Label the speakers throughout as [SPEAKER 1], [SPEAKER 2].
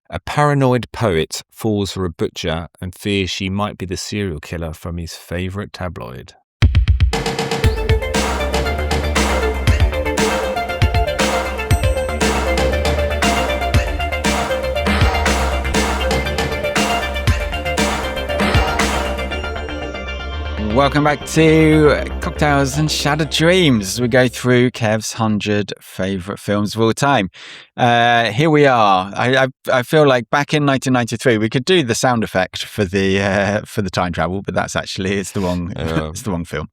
[SPEAKER 1] A paranoid poet falls for a butcher and fears she might be the serial killer from his favourite tabloid.
[SPEAKER 2] Welcome back to Cocktails and Shattered Dreams as we go through Kev's 100 favourite films of all time. Here we are. I feel like back in 1993 we could do the sound effect for the time travel, but that's actually it's the wrong film.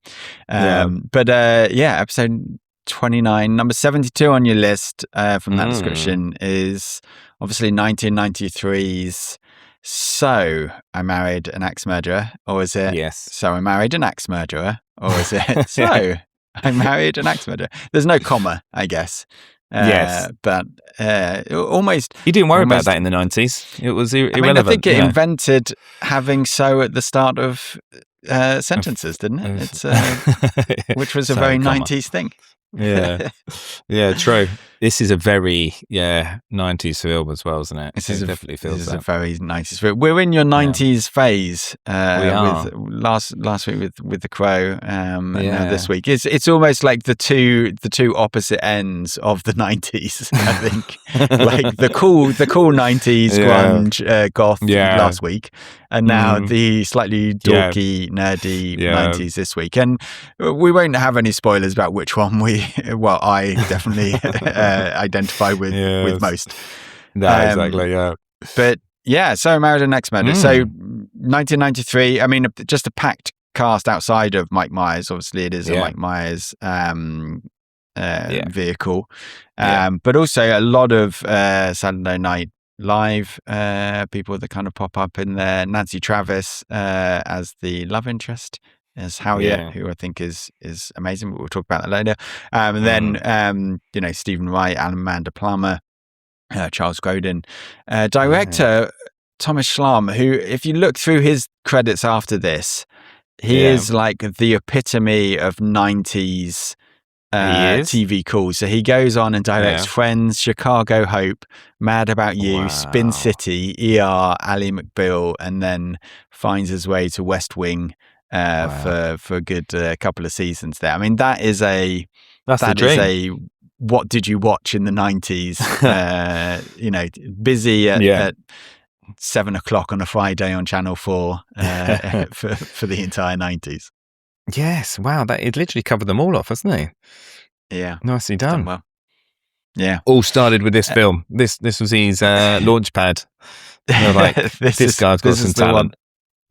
[SPEAKER 2] Episode 29, number 72 on your list from that description is obviously 1993's So I Married an Axe Murderer, or is it
[SPEAKER 1] Yes.
[SPEAKER 2] So I Married an Axe Murderer, or is it So I Married an Axe Murderer? There's no comma, I guess.
[SPEAKER 1] Yes.
[SPEAKER 2] But almost...
[SPEAKER 1] You didn't worry about that in the 90s. It was irrelevant.
[SPEAKER 2] I mean, I think it invented having so at the start of sentences, didn't it? It's which was a very
[SPEAKER 1] comma.
[SPEAKER 2] 90s thing.
[SPEAKER 1] Yeah, true. This is a very 90s film as well, isn't it?
[SPEAKER 2] This
[SPEAKER 1] definitely feels
[SPEAKER 2] this
[SPEAKER 1] that.
[SPEAKER 2] is a very 90s film. We're in your 90s phase.
[SPEAKER 1] We are.
[SPEAKER 2] With last week with The Crow, and now this week. It's almost like the two opposite ends of the 90s. I think like the cool 90s grunge goth last week, and now the slightly dorky nerdy 90s this week. And we won't have any spoilers about which one I definitely identify with most.
[SPEAKER 1] No, exactly, yeah.
[SPEAKER 2] But yeah, So I Married an Axe Murderer. So 1993, I mean, just a packed cast outside of Mike Myers. Obviously, it is a Mike Myers vehicle. But also a lot of Saturday Night Live people that kind of pop up in there. Nancy Travis as the love interest. As Harriet, who I think is amazing, but we'll talk about that later. And then, Stephen Wright, Amanda Plummer, Charles Grodin. Director Thomas Schlamm, who, if you look through his credits after this, he is like the epitome of 90s TV cool. So he goes on and directs Friends, Chicago Hope, Mad About You, Spin City, ER, Ally McBeal, and then finds his way to West Wing. For a good couple of seasons there. I mean, that is a what did you watch in the 90s? Busy at 7 o'clock on a Friday on Channel 4 for the entire 90s.
[SPEAKER 1] Yes, wow, it literally covered them all off, hasn't it?
[SPEAKER 2] Yeah,
[SPEAKER 1] nicely done.
[SPEAKER 2] Well, yeah,
[SPEAKER 1] all started with this film. This was his launch pad. Like, this guy's got some talent.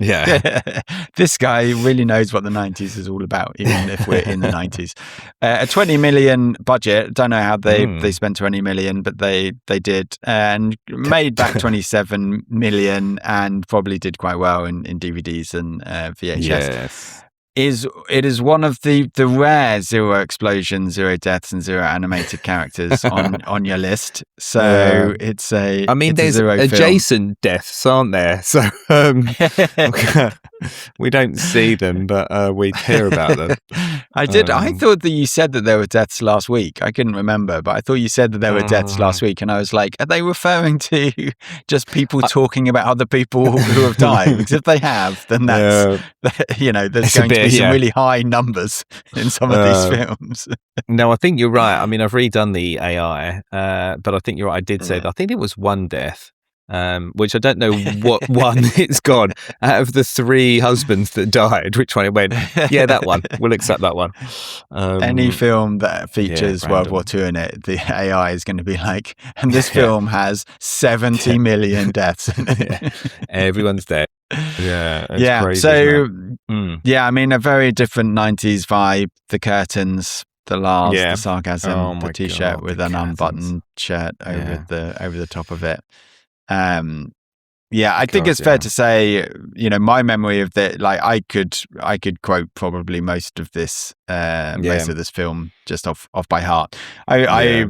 [SPEAKER 1] Yeah.
[SPEAKER 2] This guy really knows what the 90s is all about, even if we're in the 90s. A 20 million budget. Don't know how they spent 20 million, but they did, and made back 27 million, and probably did quite well in DVDs and VHS.
[SPEAKER 1] Yes.
[SPEAKER 2] It is one of the rare zero explosions, zero deaths, and zero animated characters on your list. So it's a. I mean,
[SPEAKER 1] there's adjacent deaths, aren't there? So we don't see them, but we hear about them.
[SPEAKER 2] I thought that you said that there were deaths last week. I couldn't remember, but I thought you said that there were deaths last week, and I was like, are they referring to just people talking about other people who have died? Because if they have, then that's there's going to be some really high numbers in some of these films.
[SPEAKER 1] No, I think you're right. I mean, I've redone the AI, but I think you're right. I did say that. I think it was one death. Which I don't know what one it's gone out of the 3 husbands that died. Which one it went? Yeah, that one. We'll accept that one.
[SPEAKER 2] Any film that features World War II in it, the AI is going to be like, and this film has 70 million deaths in it.
[SPEAKER 1] Everyone's dead. Yeah, crazy,
[SPEAKER 2] so I mean, a very different 90s vibe. The curtains, the laughs, the sarcasm, the t-shirt with an unbuttoned shirt over the top of it. I think it's fair to say, my memory of that, like I could quote probably most of this film just off by heart. I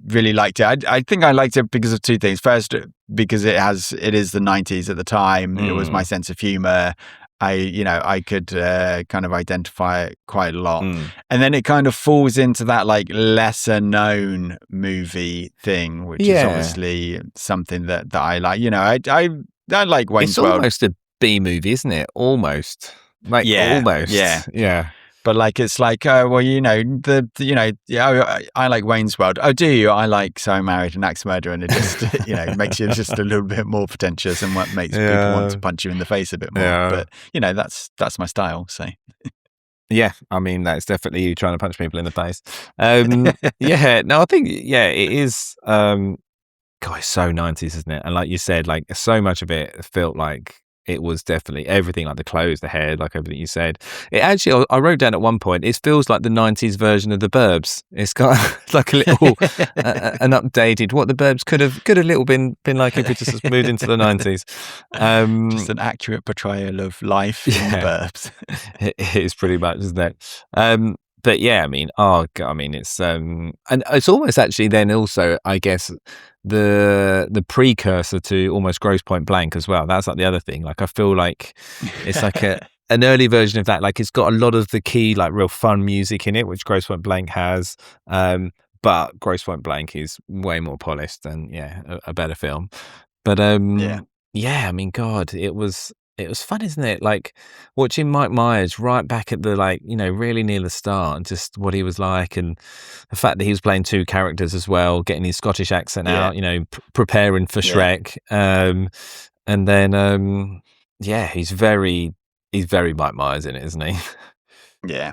[SPEAKER 2] really liked it. I think I liked it because of 2 things. First, because it is the 90s at the time. It was my sense of humor. I could kind of identify it quite a lot.
[SPEAKER 1] Mm.
[SPEAKER 2] And then it kind of falls into that like lesser known movie thing, which is obviously something that I like. I like Wayne's
[SPEAKER 1] It's
[SPEAKER 2] World.
[SPEAKER 1] almost a B movie, isn't it? Almost. Like almost. Yeah.
[SPEAKER 2] But like it's like I like Wayne's World. Oh, do you? I like So I Married an Axe Murderer, and it just makes you just a little bit more pretentious and what makes people want to punch you in the face a bit more.
[SPEAKER 1] Yeah.
[SPEAKER 2] But that's my style. So
[SPEAKER 1] yeah, I mean that's definitely you trying to punch people in the face. Yeah, no, I think it is. God, it's so 90s, isn't it? And like you said, like so much of it felt like it was definitely everything, like the clothes, the hair, like everything you said. It actually, I wrote down at one point, it feels like the 90s version of the Burbs. It's got like a little, an updated, what the Burbs could have little been like if it just moved into the 90s.
[SPEAKER 2] Just an accurate portrayal of life in the Burbs.
[SPEAKER 1] It is pretty much, isn't it? But yeah, I mean, it's and it's almost actually then also, I guess, the precursor to almost Grosse Point Blank as well. That's like the other thing. Like I feel like it's like an early version of that. Like it's got a lot of the key, like real fun music in it, which Grosse Point Blank has. But Grosse Point Blank is way more polished and a better film. But yeah, I mean, God, it was fun, isn't it? Like watching Mike Myers right back at the really near the start, and just what he was like, and the fact that he was playing two characters as well, getting his Scottish accent out, preparing for Shrek, and then he's very Mike Myers in it, isn't he?
[SPEAKER 2] Yeah.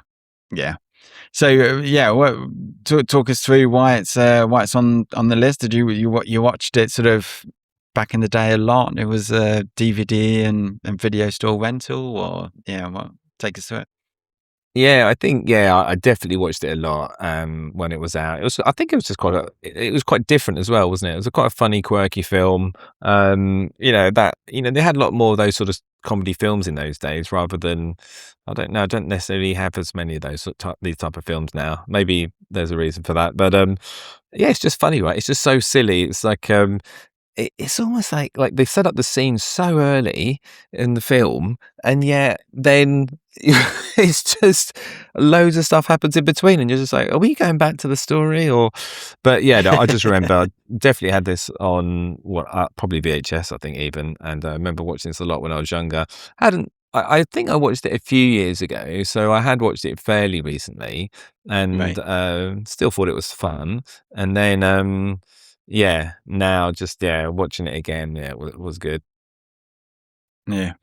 [SPEAKER 2] So talk us through why it's on the list. Did you watched it sort of back in the day a lot? It was a DVD and video store rental, or take us through it.
[SPEAKER 1] Yeah, I think I definitely watched it a lot when it was out. I think it was just it was quite different as well, wasn't it? It was quite a funny, quirky film. They had a lot more of those sort of comedy films in those days, rather than I don't necessarily have as many of these type of films now. Maybe there's a reason for that, but it's just funny, right? It's just so silly. It's like it's almost like they set up the scene so early in the film, and yet then it's just loads of stuff happens in between, and you're just like, are we going back to the story? But I just remember I definitely had this on probably VHS, I think even, and I remember watching this a lot when I was younger. I think I watched it a few years ago, so I had watched it fairly recently, and still thought it was fun, and then now just watching it again, it was good.
[SPEAKER 2] Yeah,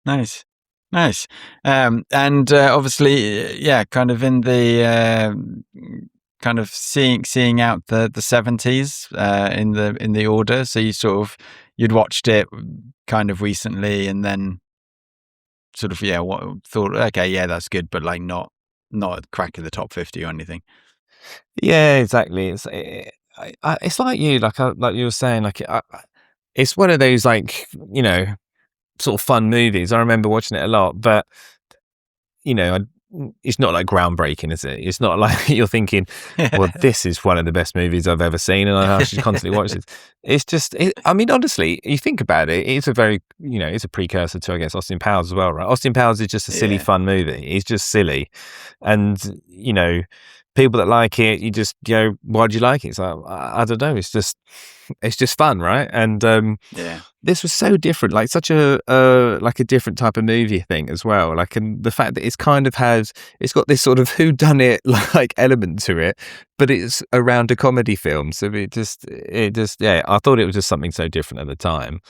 [SPEAKER 2] nice. And obviously, kind of in the kind of seeing out the 70s in the order. So you'd watched it kind of recently, and then sort of thought, okay, that's good, but like not cracking the top 50 or anything.
[SPEAKER 1] Yeah, exactly. It's like you, like you were saying, like it's one of those sort of fun movies. I remember watching it a lot, but it's not like groundbreaking, is it? It's not like you're thinking, well, this is one of the best movies I've ever seen, and I should constantly watch it. It's just, I mean, honestly, you think about it, it's a very, it's a precursor to, I guess, Austin Powers as well, right? Austin Powers is just a silly, fun movie. It's just silly, and people that like it, you just go, why do you like it? It's like, I don't know. It's just fun, right? And this was so different, like such a different type of movie thing as well. Like, and the fact that it's kind of it's got this sort of whodunit like element to it, but it's around a comedy film. So it just I thought it was just something so different at the time.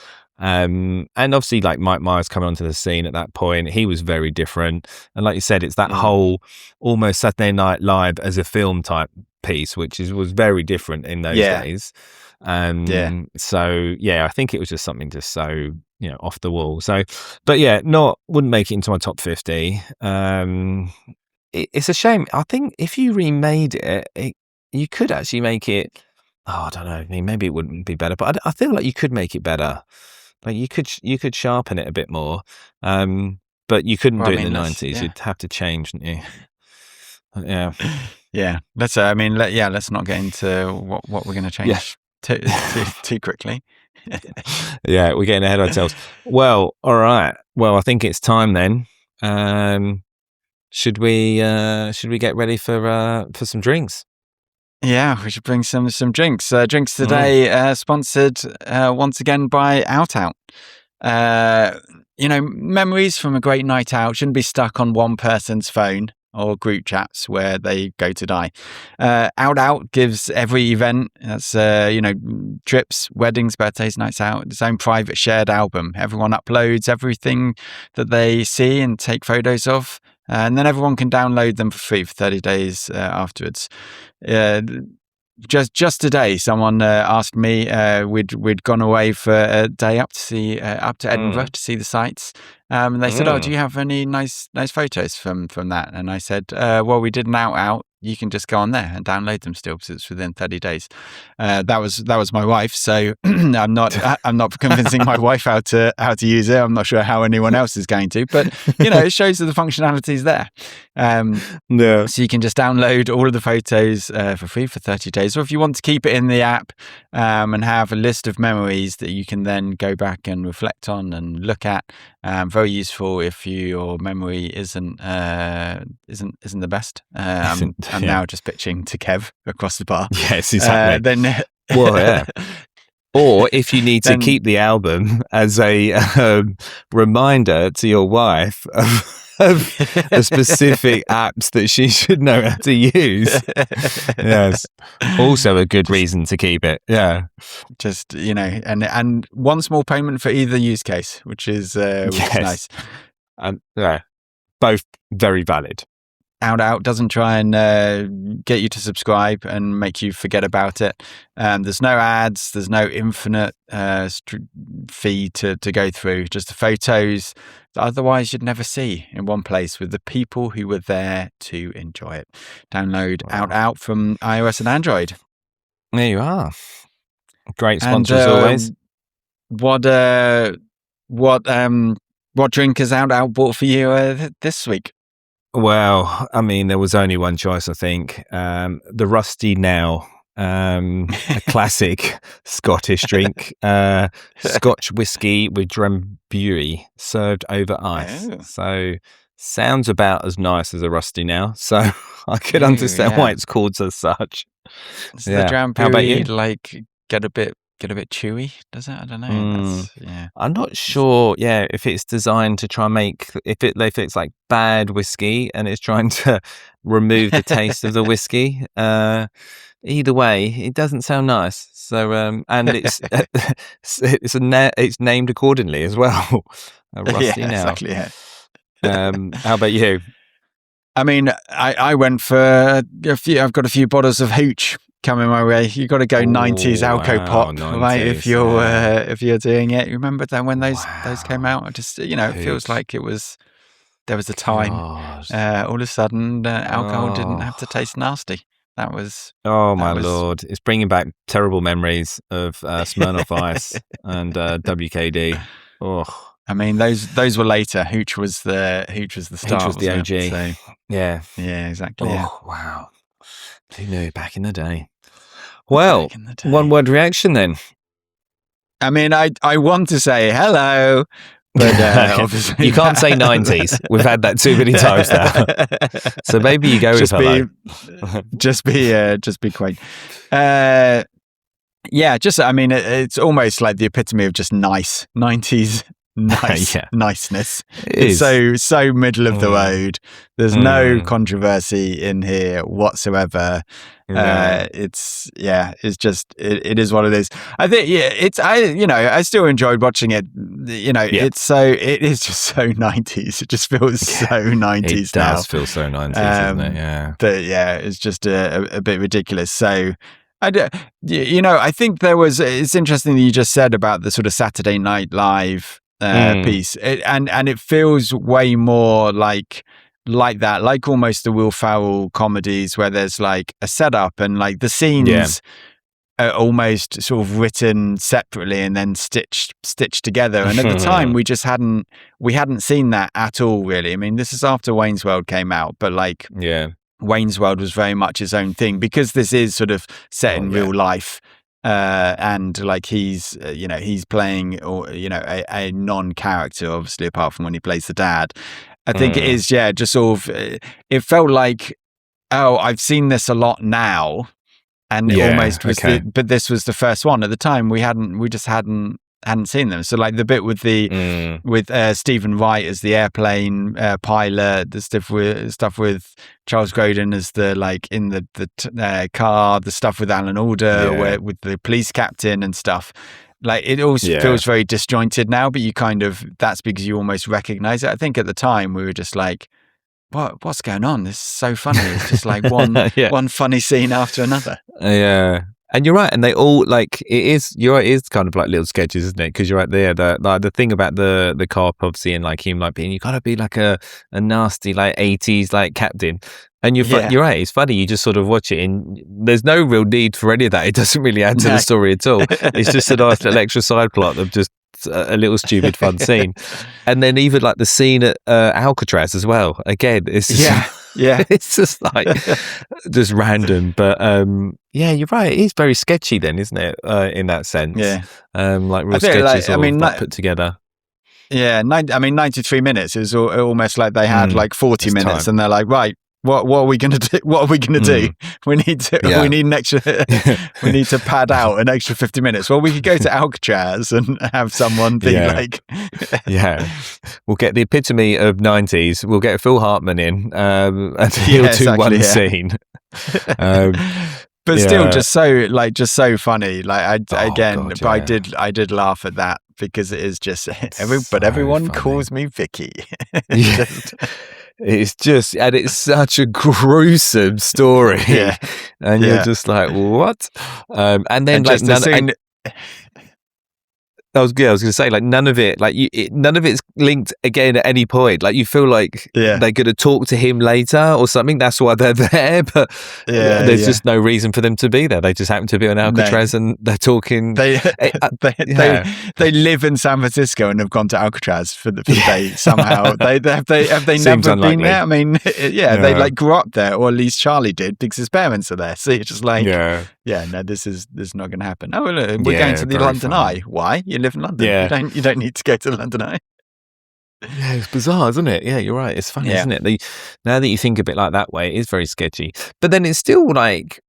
[SPEAKER 1] And obviously, like Mike Myers coming onto the scene at that point, he was very different. And like you said, it's that whole almost Saturday Night Live as a film type piece, which was very different in those days. So I think it was just something just so off the wall. So, but wouldn't make it into my top 50. It's a shame. I think if you remade it, you could actually make it. Oh, I don't know. I mean, maybe it wouldn't be better, but I feel like you could make it better. Like you could sharpen it a bit more, but you couldn't do it in the 90s. You'd have to change, wouldn't you?
[SPEAKER 2] Let's let's not get into what we're going to change too quickly.
[SPEAKER 1] We're getting ahead of ourselves. Well, all right. Well, I think it's time then Should we get ready for some drinks?
[SPEAKER 2] Yeah, we should bring some drinks. Drinks today, sponsored once again by Out. Memories from a great night out shouldn't be stuck on one person's phone or group chats where they go to die. Out gives every event, that's trips, weddings, birthdays, nights out, its own private shared album. Everyone uploads everything that they see and take photos of, and then everyone can download them for free for 30 days afterwards. Just today, someone asked me. We'd gone away for a day up to Edinburgh to see the sights, and they said, "Oh, do you have any nice photos from that?" And I said, "Well, we did an out. You can just go on there and download them still because it's within 30 days." That was my wife, so I'm not convincing my wife how to use it. I'm not sure how anyone else is going to, but it shows that the functionality is there. So you can just download all of the photos for free for 30 days, or if you want to keep it in the app and have a list of memories that you can then go back and reflect on and look at. Very useful if your memory isn't the best. I'm now just pitching to Kev across the bar.
[SPEAKER 1] Yes, exactly.
[SPEAKER 2] Well,
[SPEAKER 1] yeah. Or if you need to keep the album as a reminder to your wife of the specific apps that she should know how to use. Yes. Also a good reason to keep it. Yeah.
[SPEAKER 2] Just, and one small payment for either use case, which is nice.
[SPEAKER 1] Both very valid.
[SPEAKER 2] Out doesn't try and get you to subscribe and make you forget about it. There's no ads. There's no infinite feed to go through. Just the photos that otherwise you'd never see in one place with the people who were there to enjoy it. Download Out from iOS and Android.
[SPEAKER 1] There you are. Great sponsor as always.
[SPEAKER 2] What drink has Out bought for you this week?
[SPEAKER 1] Well, I mean, there was only one choice, I think. The Rusty Now, a classic Scottish drink. Scotch whiskey with Drambuie served over ice. Oh. So sounds about as nice as a Rusty Now. So I could understand why it's called as such.
[SPEAKER 2] Does the Drambuie get a bit chewy, does it? I don't know.
[SPEAKER 1] I'm not sure. Yeah, if it's designed to try and make if it's like bad whiskey and it's trying to remove the taste of the whiskey. Either way, it doesn't sound nice. So and it's named accordingly as well. Rusty Now.
[SPEAKER 2] Exactly. Yeah.
[SPEAKER 1] How about you?
[SPEAKER 2] I mean, I went for a few. I've got a few bottles of hooch coming my way. You got to go 90s Alco Pop, 90s, right? If you're doing it, you remember that when those came out? I just it feels like there was a time. All of a sudden, alcohol didn't have to taste nasty. That was
[SPEAKER 1] Lord! It's bringing back terrible memories of Smirnoff Ice and WKD. Oh.
[SPEAKER 2] I mean, those were later. Hooch was the start.
[SPEAKER 1] Hooch was the OG.
[SPEAKER 2] So,
[SPEAKER 1] yeah,
[SPEAKER 2] exactly.
[SPEAKER 1] Oh, yeah. Wow. Who knew back in the day? Well, one word reaction then.
[SPEAKER 2] I mean, I want to say hello, but obviously
[SPEAKER 1] you can't say 90s. We've had that too many times now. So maybe you go with hello.
[SPEAKER 2] Just be quaint. I mean, it's almost like the epitome of just nice 90s. Niceness. It's so middle of the road. There's no controversy in here whatsoever. It's just it is what it is. I think I still enjoyed watching it. It is just so 90s. It just feels so 90s.
[SPEAKER 1] It does feel so 90s, doesn't it? Yeah.
[SPEAKER 2] But it's just a bit ridiculous. So I think it's interesting that you just said about the sort of Saturday Night Live piece, and it feels way more like that, like almost the Will Ferrell comedies where there's like a setup and like the scenes are almost sort of written separately and then stitched together. And at the time, we hadn't seen that at all, really. I mean, this is after Wayne's World came out, but like Wayne's World was very much its own thing because this is sort of set in real life. And like he's playing a non-character, obviously, apart from when he plays the dad. I think it is, just sort of, it felt like, oh, I've seen this a lot now. And it almost was but this was the first one. At the time we just hadn't seen them. So like the bit with Stephen Wright as the airplane pilot, the stuff with Charles Grodin as the like in the car, the stuff with Alan Alda where with the police captain and stuff. Like it all feels very disjointed now, but you kind of, that's because you almost recognize it. I think at the time we were just like, what's going on? This is so funny. It's just like one funny scene after another.
[SPEAKER 1] Yeah. And you're right, and they all like you're right, it is kind of like little sketches, isn't it? Because you're right there. The thing about the cop, obviously, and like him like being, you gotta be like a nasty like 80s like captain. And you're right, it's funny, you just sort of watch it and there's no real need for any of that. It doesn't really add to the story at all. It's just a nice little extra side plot of just a little stupid fun scene. And then even like the scene at Alcatraz as well. Again, it's just it's just like just random. But you're right, it is very sketchy then, isn't it? In that sense. Yeah. Like real sketches put together.
[SPEAKER 2] Yeah, 93 minutes is almost like they had like 40 minutes and they're like, right, what are we going to do? What are we going to do? We need an extra, we need to pad out an extra 50 minutes. Well, we could go to Alcatraz and have someone be like...
[SPEAKER 1] We'll get the epitome of 90s. We'll get Phil Hartman in and he'll do one scene.
[SPEAKER 2] But still just so funny. Like I did laugh at that because it is just, everyone funny. Calls me Vicky.
[SPEAKER 1] It's just, and it's such a gruesome story. And you're just like, what? And then and I was going to say, like, none of it, like, none of it's linked again at any point. Like, you feel like they're going to talk to him later or something. That's why they're there. But there's just no reason for them to be there. They just happen to be on Alcatraz and they're talking.
[SPEAKER 2] They live in San Francisco and have gone to Alcatraz for the day somehow. Have they never been there? I mean, they like grew up there, or at least Charlie did because his parents are there. So you're just like, no, this is not going to happen. Oh, look, we're going to the London Eye. Why? You live in London. You don't need to go to the London Eye.
[SPEAKER 1] Yeah, it's bizarre, isn't it? Yeah, you're right. It's funny, isn't it? Now that you think of it like that way, it is very sketchy. But then it's still, and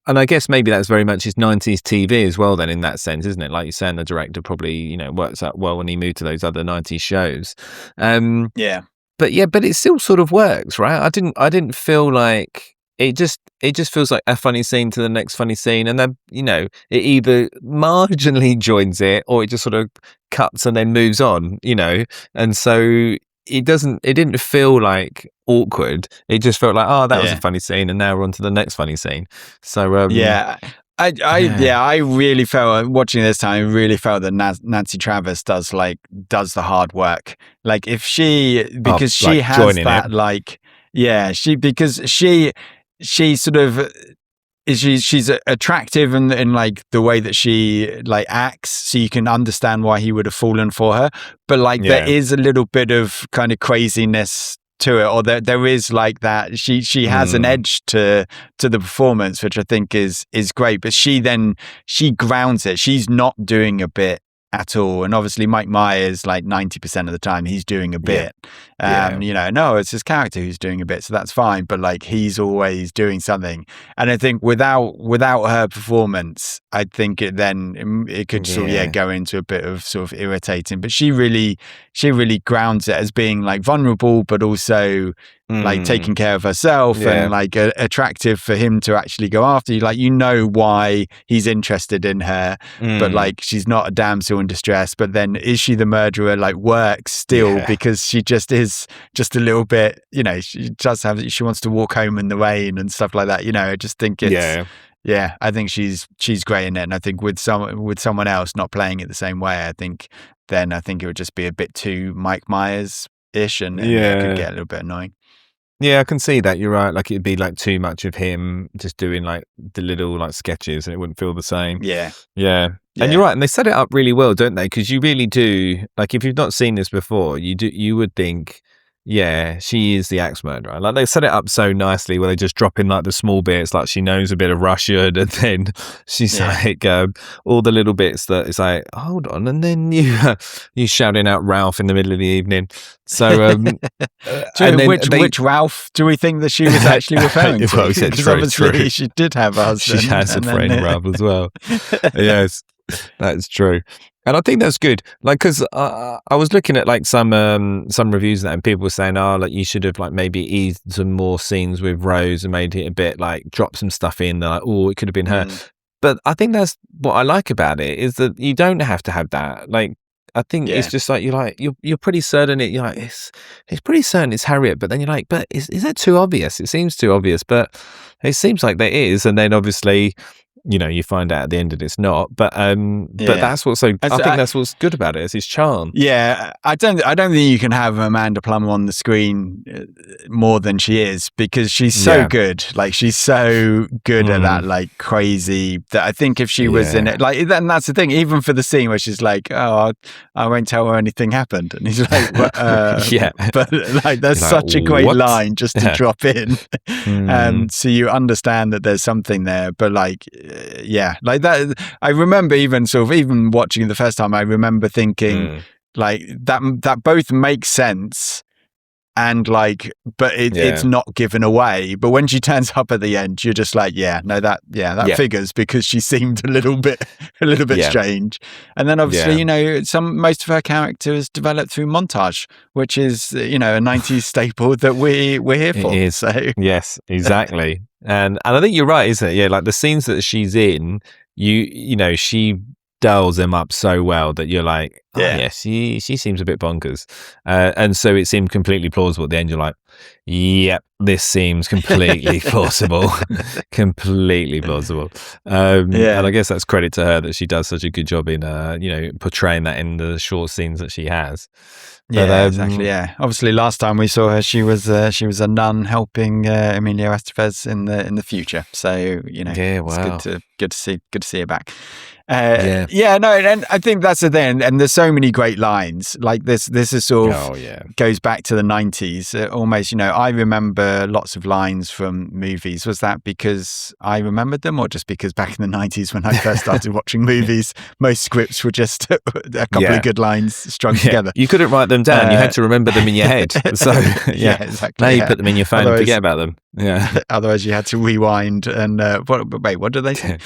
[SPEAKER 1] I guess maybe that's very much his 90s TV as well then in that sense, isn't it? Like you're saying, the director probably, works out well when he moved to those other 90s shows. But it still sort of works, right? I didn't feel like it just feels like a funny scene to the next funny scene, and then it either marginally joins it or it just sort of cuts and then moves on, and so it didn't feel like awkward. It just felt like, oh, that was a funny scene, and now we're on to the next funny scene. So I really felt watching this time. I really felt that Nancy Travis does the hard work. Like if she has that she sort of she's attractive in like the way that she like acts, so you can understand why he would have fallen for her. But like there is a little bit of kind of craziness to it, or there is like that. She has an edge to the performance, which I think is great. But she grounds it. She's not doing a bit at all. And obviously Mike Myers, like 90% of the time, he's doing a bit. No, it's his character who's doing a bit, so that's fine. But like he's always doing something. And I think without her performance, I think it could sort of go into a bit of sort of irritating. But she really grounds it as being like vulnerable, but also like taking care of herself and like attractive for him to actually go after you. Like, why he's interested in her, but like she's not a damsel in distress. But then is she the murderer? Like works still because she just is just a little bit, she wants to walk home in the rain and stuff like that. I just think it's I think she's great in it. And I think with someone else not playing it the same way, I think it would just be a bit too Mike Myers-ish and it could get a little bit annoying. Yeah, I can see that. You're right. Like it'd be like too much of him just doing like the little like sketches, and it wouldn't feel the same. Yeah. And you're right. And they set it up really well, don't they? Because you really do. Like if you've not seen this before, you would think Yeah, she is the axe murderer. Like they set it up so nicely where they just drop in like the small bits, like she knows a bit of Russian, and then she's like all the little bits that it's like, hold on, and then you shouting out Ralph in the middle of the evening. So
[SPEAKER 2] which Ralph do we think that she was actually referring to?
[SPEAKER 1] Well,
[SPEAKER 2] because obviously she did have a husband.
[SPEAKER 1] She has a friend Ralph as well. Yes, that's true. And I think that's good, like, because I was looking at like some reviews of that, and people were saying, oh, like you should have like maybe eased some more scenes with Rose and made it a bit like drop some stuff in, like, oh, it could have been her. But I think that's what I like about it, is that you don't have to have that. Like, I think it's just like you're pretty certain you're like it's pretty certain it's Harriet, but then you're like, but is that too obvious? It seems too obvious, but it seems like there is, and then obviously, you know, you find out at the end that it's not. But that's what's so. I think that's what's good about it, is his charm.
[SPEAKER 2] Yeah, I don't think you can have Amanda Plummer on the screen more than she is, because she's so good. Like, she's so good at that, like, crazy. That I think if she was in it, like, then that's the thing. Even for the scene where she's like, "Oh, I won't tell her anything happened," and he's like, but like, that's such a great line just to drop in, so you understand that there's something there. But like, like that. I remember even watching it the first time, I remember thinking like that both make sense, and like, but it's not given away. But when she turns up at the end, you're just like, that figures, because she seemed a little bit strange. And then obviously, you know, most of her character is developed through montage, which is, you know, a 90s staple that we're here for.
[SPEAKER 1] It is. So. Yes, exactly. And I think you're right, isn't it? Yeah, like the scenes that she's in, you know, she dials them up so well that you're like, she seems a bit bonkers. And so it seemed completely plausible at the end. You're like, yep, this seems completely plausible. Completely plausible. And I guess that's credit to her that she does such a good job in, you know, portraying that in the short scenes that she has. But,
[SPEAKER 2] exactly. Yeah, obviously, last time we saw her, she was a nun helping Emilio Estevez in the future. So, you know, it's good to see her back. And I think that's the thing. And there's so many great lines. Like this is sort of goes back to the 90s. Almost, you know, I remember lots of lines from movies. Was that because I remembered them, or just because back in the 90s when I first started watching movies, most scripts were just a couple of good lines strung together.
[SPEAKER 1] You couldn't write them down. You had to remember them in your head. So
[SPEAKER 2] exactly.
[SPEAKER 1] Now you put them in your phone and forget about them. Yeah.
[SPEAKER 2] Otherwise you had to rewind and what did they say?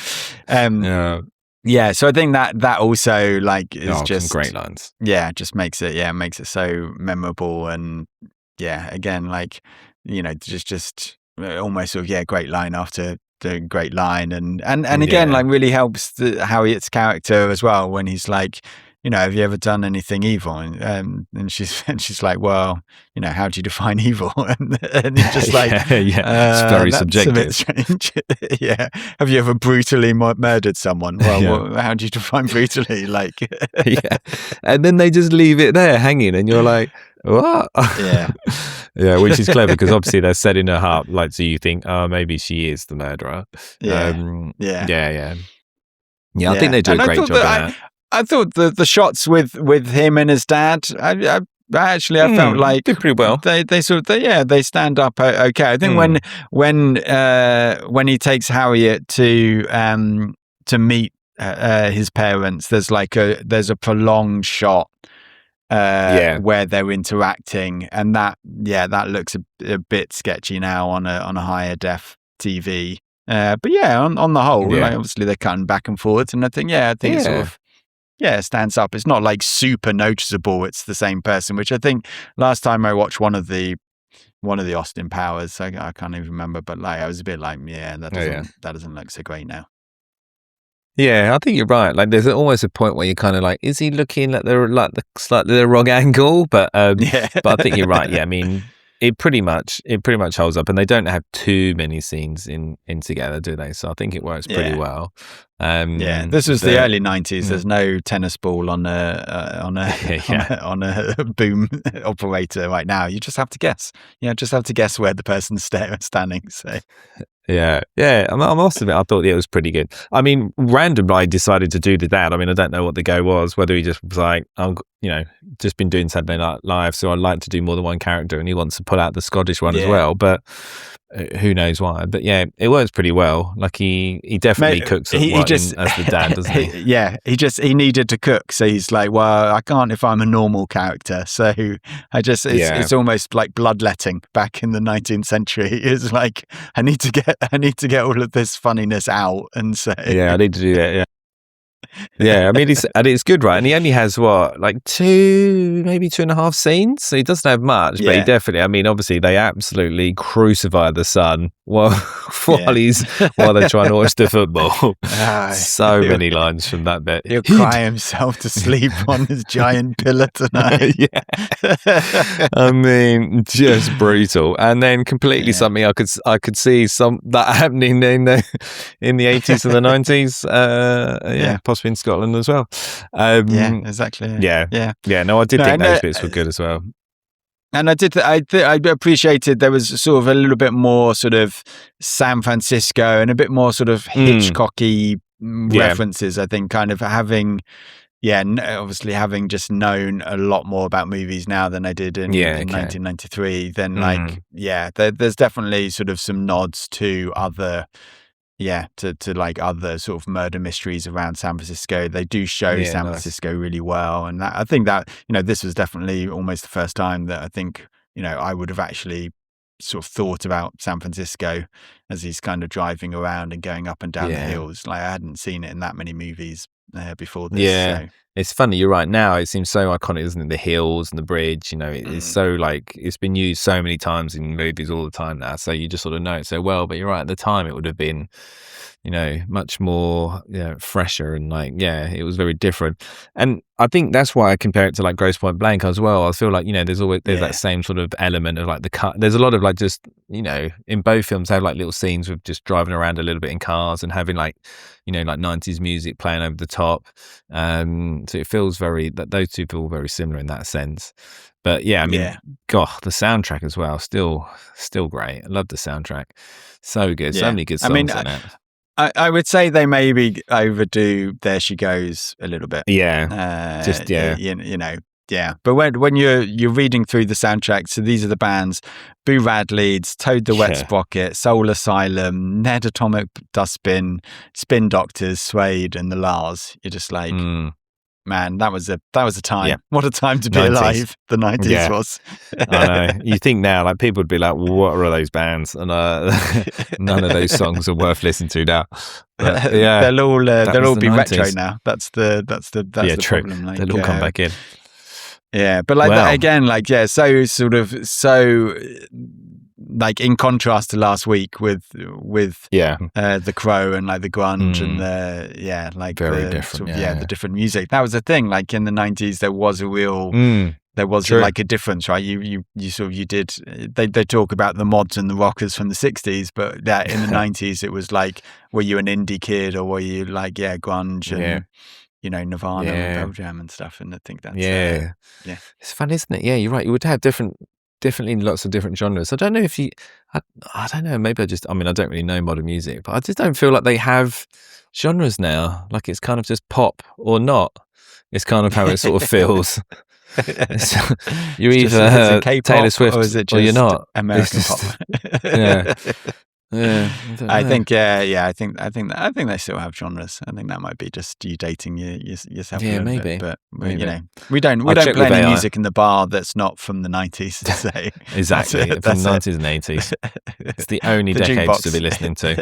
[SPEAKER 2] So I think that also, like, is just
[SPEAKER 1] some great lines.
[SPEAKER 2] Yeah, just makes it so memorable. And again, like, you know, just almost sort of great line after the great line, and again, like, really helps Harriet's character as well, when he's like, you know, have you ever done anything evil? And she's like, well, you know, how do you define evil? And he's just like,
[SPEAKER 1] it's very subjective.
[SPEAKER 2] A bit strange. Have you ever brutally murdered someone? Well, how do you define brutally? Like,
[SPEAKER 1] and then they just leave it there hanging, and you're like, what? Which is clever, because obviously they're setting her up, like, so you think, oh, maybe she is the murderer. I think they do a great job of that.
[SPEAKER 2] I thought the shots with him and his dad, I felt like
[SPEAKER 1] did pretty well.
[SPEAKER 2] They stand up okay. I think when he takes Harriet to meet his parents, there's a prolonged shot where they're interacting, and that looks a bit sketchy now on a higher def TV. But on the whole, like, obviously they're cutting back and forwards, and I think it sort of it stands up. It's not like super noticeable it's the same person, which I think last time I watched one of the Austin Powers, I can't even remember, but like I was a bit like, that doesn't look so great now.
[SPEAKER 1] Yeah, I think you're right. Like, there's almost a point where you're kind of like, is he looking at the slightly the wrong angle? But I think you're right. Yeah, I mean, it pretty much holds up, and they don't have too many scenes in together, do they? So I think it works pretty well.
[SPEAKER 2] This was the early 90s. There's no tennis ball on a boom operator right now. You just have to guess. Just have to guess where the person's standing. So.
[SPEAKER 1] I must admit, I thought it was pretty good. I mean, randomly I decided to do the dad. I mean, I don't know what the go was, whether he just was like, just been doing Saturday Night Live, so I'd like to do more than one character, and he wants to pull out the Scottish one as well, but who knows why. But yeah, it works pretty well. Like he definitely cooks as the dad, doesn't he?
[SPEAKER 2] He needed to cook, so he's like, well, I can't if I'm a normal character, so it's almost like bloodletting back in the 19th century. It's like I need to get all of this funniness out, and so
[SPEAKER 1] I need to do that. Yeah, I mean, it's good, right? And he only has like 2, maybe 2.5 scenes, so he doesn't have much. But he definitely, I mean, obviously they absolutely crucify the son while they're trying to watch the football. So many lines from that bit.
[SPEAKER 2] He'll cry himself to sleep on his giant pillow tonight.
[SPEAKER 1] I mean, just brutal. And then completely something I could see that happening in the 80s and the 90s. Possibly in Scotland as well.
[SPEAKER 2] Exactly.
[SPEAKER 1] No, I did think those bits were good as well.
[SPEAKER 2] And I appreciated there was sort of a little bit more sort of San Francisco and a bit more sort of Hitchcocky references. I think kind of having obviously having just known a lot more about movies now than I did in 1993. Then there's definitely sort of some nods to other. To like other sort of murder mysteries around San Francisco. They do show San Francisco really well. And I think that, this was definitely almost the first time that I think, I would have actually sort of thought about San Francisco as he's kind of driving around and going up and down the hills. Like I hadn't seen it in that many movies before this.
[SPEAKER 1] Yeah.
[SPEAKER 2] So.
[SPEAKER 1] It's funny, you're right. Now it seems so iconic, isn't it? The hills and the bridge, it's so like, it's been used so many times in movies all the time now. So you just sort of know it so well. But you're right, at the time it would have been, much more fresher and it was very different. And I think that's why I compare it to like Grosse Pointe Blank as well. I feel like, there's that same sort of element of like the cut. There's a lot of like just, in both films they have like little scenes with just driving around a little bit in cars and having like, like 90s music playing over the top. So it feels that those two feel very similar in that sense. But I mean, God, the soundtrack as well, still great. I love the soundtrack. So good. So many good songs in it.
[SPEAKER 2] I would say they maybe overdo There She Goes a little bit. But when you're reading through the soundtrack, so these are the bands: Boo Radleeds, Toad the Wet Sprocket, Soul Asylum, Ned Atomic Dustbin, Spin Doctors, Suede, and the Lars. You're just like, man, that was a time. Yeah. What a time to be 90s. Alive. The 90s was.
[SPEAKER 1] I know. You think now, like people would be like, "What are those bands?" And none of those songs are worth listening to now. But,
[SPEAKER 2] they'll all be retro now. That's the
[SPEAKER 1] true.
[SPEAKER 2] problem. Like,
[SPEAKER 1] they'll all come back in.
[SPEAKER 2] Yeah, but like that again, like so like in contrast to last week with the Crow and like the grunge and the
[SPEAKER 1] very different
[SPEAKER 2] the different music. That was the thing. Like in the 90s, there was a real there was like a difference, right? They talk about the mods and the rockers from the 60s, but in the 90s it was like, were you an indie kid or were you like grunge and Nirvana and Pearl Jam and stuff? And I think that's
[SPEAKER 1] it's fun, isn't it? Yeah, you're right. You would have definitely lots of different genres. I don't know if I don't know, maybe I don't really know modern music, but I just don't feel like they have genres now. Like it's kind of just pop or not. It's kind of how it sort of feels. You're either Taylor Swift or you're not.
[SPEAKER 2] American pop. I think they still have genres. I think that might be just you dating yourself.
[SPEAKER 1] Yeah, maybe.
[SPEAKER 2] Bit, but we don't play any music in the bar that's not from the 90s. To say
[SPEAKER 1] exactly from the 90s and 80s. It's the only decades to be listening to.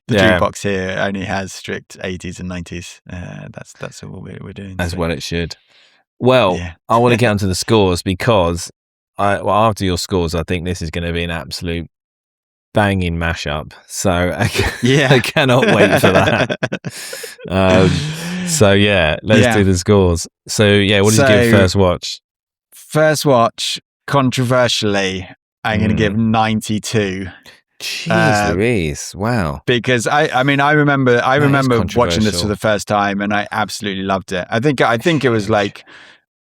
[SPEAKER 2] The jukebox here only has strict 80s and 90s. That's all we're doing.
[SPEAKER 1] As well, it should. Well, I want to get onto the scores because after your scores, I think this is going to be an absolute banging mashup. So I cannot wait for that. Let's do the scores. So what did you give first watch?
[SPEAKER 2] First watch, controversially, I'm going to give 92.
[SPEAKER 1] Jeez Louise, wow.
[SPEAKER 2] Because I remember watching this for the first time and I absolutely loved it. I think it was like,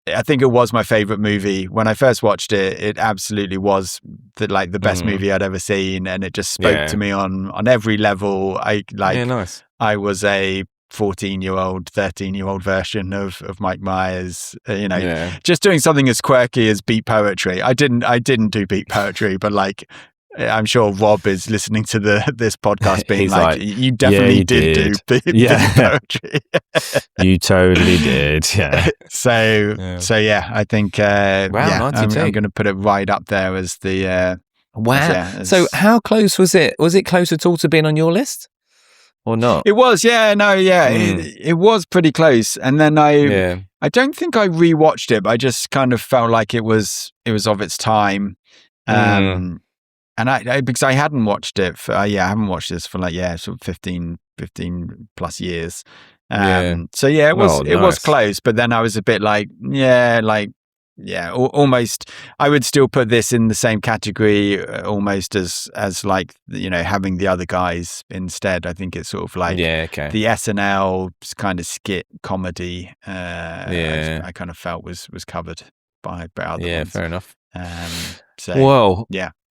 [SPEAKER 2] I think it was my favorite movie. When I first watched it, it absolutely was the best movie I'd ever seen, and it just spoke to me on every level.
[SPEAKER 1] nice.
[SPEAKER 2] I was a 14-year-old, 13-year-old version of Mike Myers, just doing something as quirky as beat poetry. I didn't do beat poetry, but like, I'm sure Rob is listening to this podcast being like, you definitely did do beat poetry.
[SPEAKER 1] You totally did. Yeah.
[SPEAKER 2] So yeah, I think, I'm going to put it right up there as the,
[SPEAKER 1] wow. So how close was it? Was it close at all to being on your list? Or not?
[SPEAKER 2] It was, it was pretty close. And then I don't think I rewatched it, but I just kind of felt like it was of its time. And I because I hadn't watched it for, I haven't watched this for like, sort of 15 plus years. So it was close, but then I was a bit like, almost. I would still put this in the same category, almost as like having the other guys instead. I think it's sort of like the SNL kind of skit comedy. I kind of felt was covered by other ones.
[SPEAKER 1] Fair enough.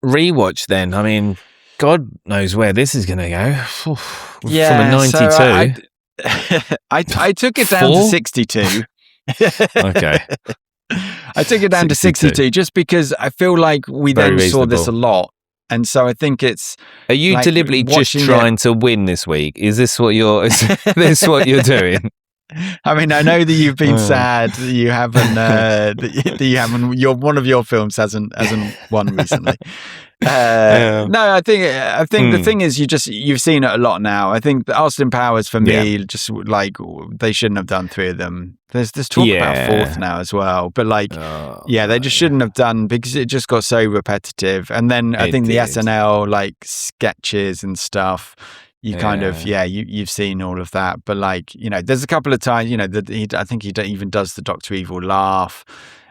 [SPEAKER 1] Rewatch then. I mean, God knows where this is going to go. From a 92.
[SPEAKER 2] So I took it down to 62.
[SPEAKER 1] Okay.
[SPEAKER 2] I took it down to 62 just because I feel like we saw this a lot. And so I think it's...
[SPEAKER 1] Are you like deliberately just trying to win this week? Is this what you're doing?
[SPEAKER 2] I mean, I know that you've been sad that you haven't, one of your films hasn't won recently. No, I think the thing is you've seen it a lot now. I think the Austin Powers for me, just like they shouldn't have done 3 of them. There's talk about a 4th now as well, but like, they just shouldn't have done because it just got so repetitive. And then I think the SNL like sketches and stuff. You kind of, you've seen all of that, but like, there's a couple of times, I think he even does the Dr. Evil laugh.